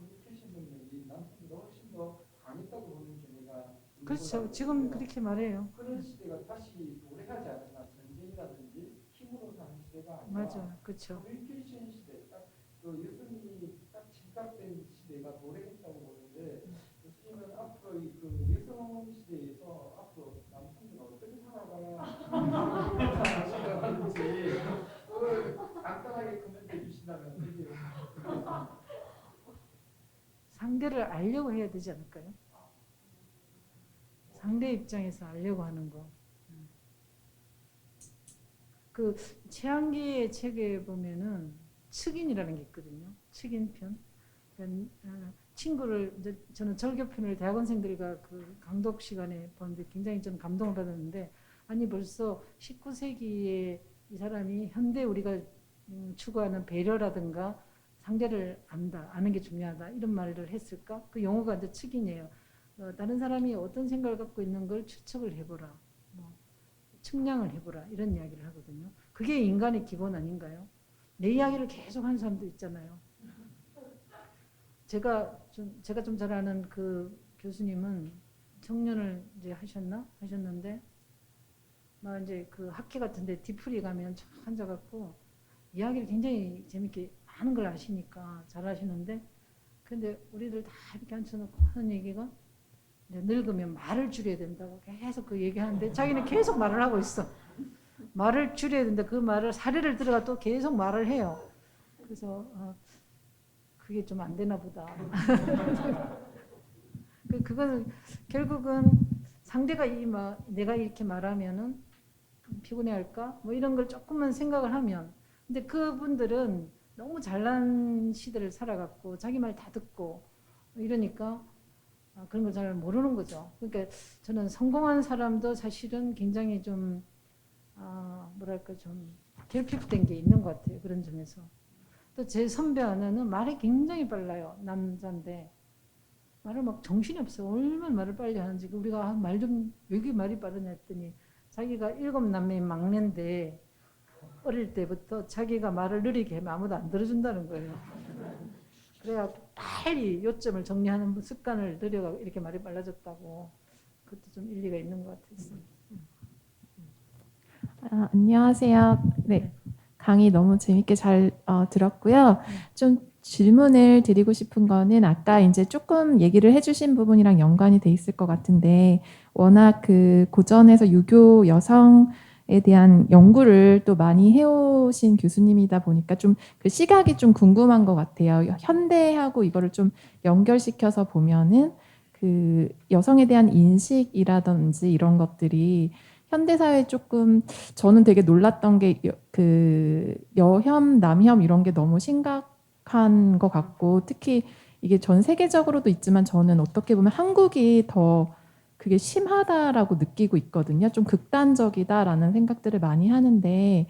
그렇죠. 지금 그렇게 말해요. 그런 시대가 다시 오래가지 않았나. 전쟁이라든지 힘으로 사는 시대가 아니라 맞아, 그렇죠. 커뮤니케이션 시대, 딱그 여성이 딱 집값된 시대가 도래했다고 보는데 교수님은 앞으로 그 여성 시대에서 앞으로 남성들은 어떻게 살아가야 생각하는지 그걸 간단하게 코멘트해 주신다면 되게 상대를 알려고 해야 되지 않을까요? 상대 입장에서 알려고 하는 거. 그 최한기의 책에 보면은 측인이라는 게 있거든요. 측인편. 그러니까 친구를 이제 저는 절교편을 대학원생들과 그 강독 시간에 보는데 굉장히 저는 감동을 받았는데 아니 벌써 19세기에 이 사람이 현대 우리가 추구하는 배려라든가 상대를 안다, 아는 게 중요하다 이런 말을 했을까? 그 용어가 이제 측인이에요. 다른 사람이 어떤 생각을 갖고 있는 걸 추측을 해보라, 뭐, 측량을 해보라 이런 이야기를 하거든요. 그게 인간의 기본 아닌가요? 내 이야기를 계속 하는 사람도 있잖아요. 제가 좀 잘 아는 그 교수님은 청년을 이제 하셨는데 막 이제 그 학회 같은데 뒤풀이 가면 쫙 앉아갖고 이야기를 굉장히 재밌게 하는 걸 아시니까 잘 하시는데 근데 우리들 다 이렇게 앉혀놓고 하는 얘기가 이제 늙으면 말을 줄여야 된다고 계속 그 얘기하는데 자기는 계속 말을 하고 있어. 말을 줄여야 된다. 그 말을 사례를 들어가 또 계속 말을 해요. 그래서 그게 좀 안 되나 보다. 그거는 결국은 상대가 내가 이렇게 말하면은 피곤해할까? 뭐 이런 걸 조금만 생각을 하면 근데 그분들은 너무 잘난 시대를 살아갔고 자기 말 다 듣고 이러니까 그런 걸 잘 모르는 거죠. 그러니까 저는 성공한 사람도 사실은 굉장히 좀 뭐랄까 좀 결핍된 게 있는 것 같아요. 그런 점에서. 또 제 선배 하나는 말이 굉장히 빨라요. 남자인데 말을 막 정신이 없어. 얼마나 말을 빨리 하는지 우리가 말 좀 왜 이렇게 말이 빠르냐 했더니 자기가 7남매의 막내인데 어릴 때부터 자기가 말을 느리게 하면 아무도 안 들어준다는 거예요. 그래야 빨리 요점을 정리하는 습관을 들여가고 이렇게 말이 빨라졌다고. 그것도 좀 일리가 있는 것 같았어요. 안녕하세요. 네, 강의 너무 재밌게 잘 들었고요. 좀 질문을 드리고 싶은 거는 아까 이제 조금 얘기를 해주신 부분이랑 연관이 돼 있을 것 같은데 워낙 그 고전에서 유교 여성에 대한 연구를 또 많이 해오신 교수님이다 보니까 좀 그 시각이 좀 궁금한 것 같아요. 현대하고 이거를 좀 연결시켜서 보면은 그 여성에 대한 인식이라든지 이런 것들이 현대사회에 조금 저는 되게 놀랐던 게 그 여혐, 남혐 이런 게 너무 심각한 것 같고 특히 이게 전 세계적으로도 있지만 저는 어떻게 보면 한국이 더 그게 심하다라고 느끼고 있거든요. 좀 극단적이다라는 생각들을 많이 하는데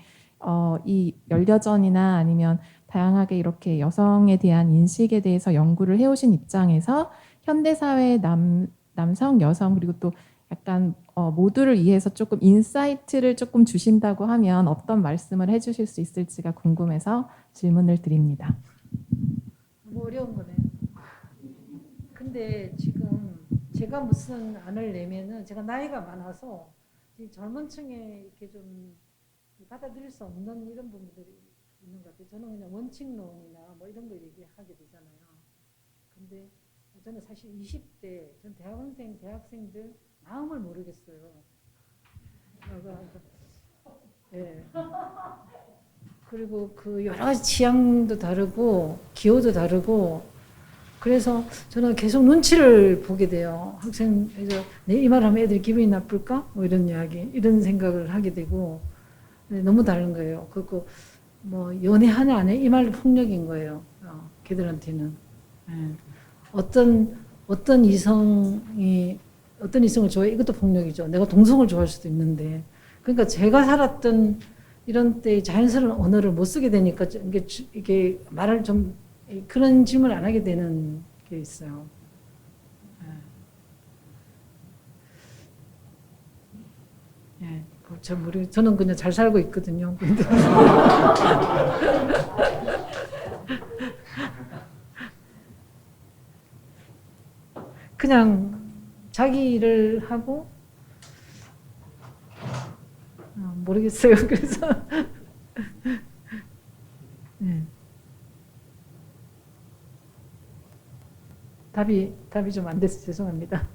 이 열려전이나 아니면 다양하게 이렇게 여성에 대한 인식에 대해서 연구를 해오신 입장에서 현대사회의 남성, 여성 그리고 또 약간 모두를 위해서 조금 인사이트를 조금 주신다고 하면 어떤 말씀을 해주실 수 있을지가 궁금해서 질문을 드립니다. 너무 어려운 거네. 근데 지금 제가 무슨 안을 내면은 제가 나이가 많아서 이 젊은 층에 이렇게 좀 받아들일 수 없는 이런 부분들이 있는 것 같아요. 저는 그냥 원칙론이나 뭐 이런 거 얘기하게 되잖아요. 근데 저는 사실 20대 전 대학생들 마음을 모르겠어요. 네. 그리고 그 여러 가지 취향도 다르고 기호도 다르고 그래서 저는 계속 눈치를 보게 돼요. 학생에서 내 이 말 하면 애들이 기분이 나쁠까? 뭐 이런 이야기, 이런 생각을 하게 되고 네, 너무 다른 거예요. 그리고 뭐 연애 하나 안에 이 말도 폭력인 거예요. 걔들한테는 네. 어떤 이성을 좋아해 이것도 폭력이죠. 내가 동성을 좋아할 수도 있는데 그러니까 제가 살았던 이런 때 자연스러운 언어를 못 쓰게 되니까 이게 말을 좀 그런 질문을 안 하게 되는 게 있어요. 예, 잘 모르겠어요. 저는 그냥 잘 살고 있거든요. 근데 그냥 자기 일을 하고 모르겠어요. 그래서 네. 답이 좀 안 돼서 죄송합니다.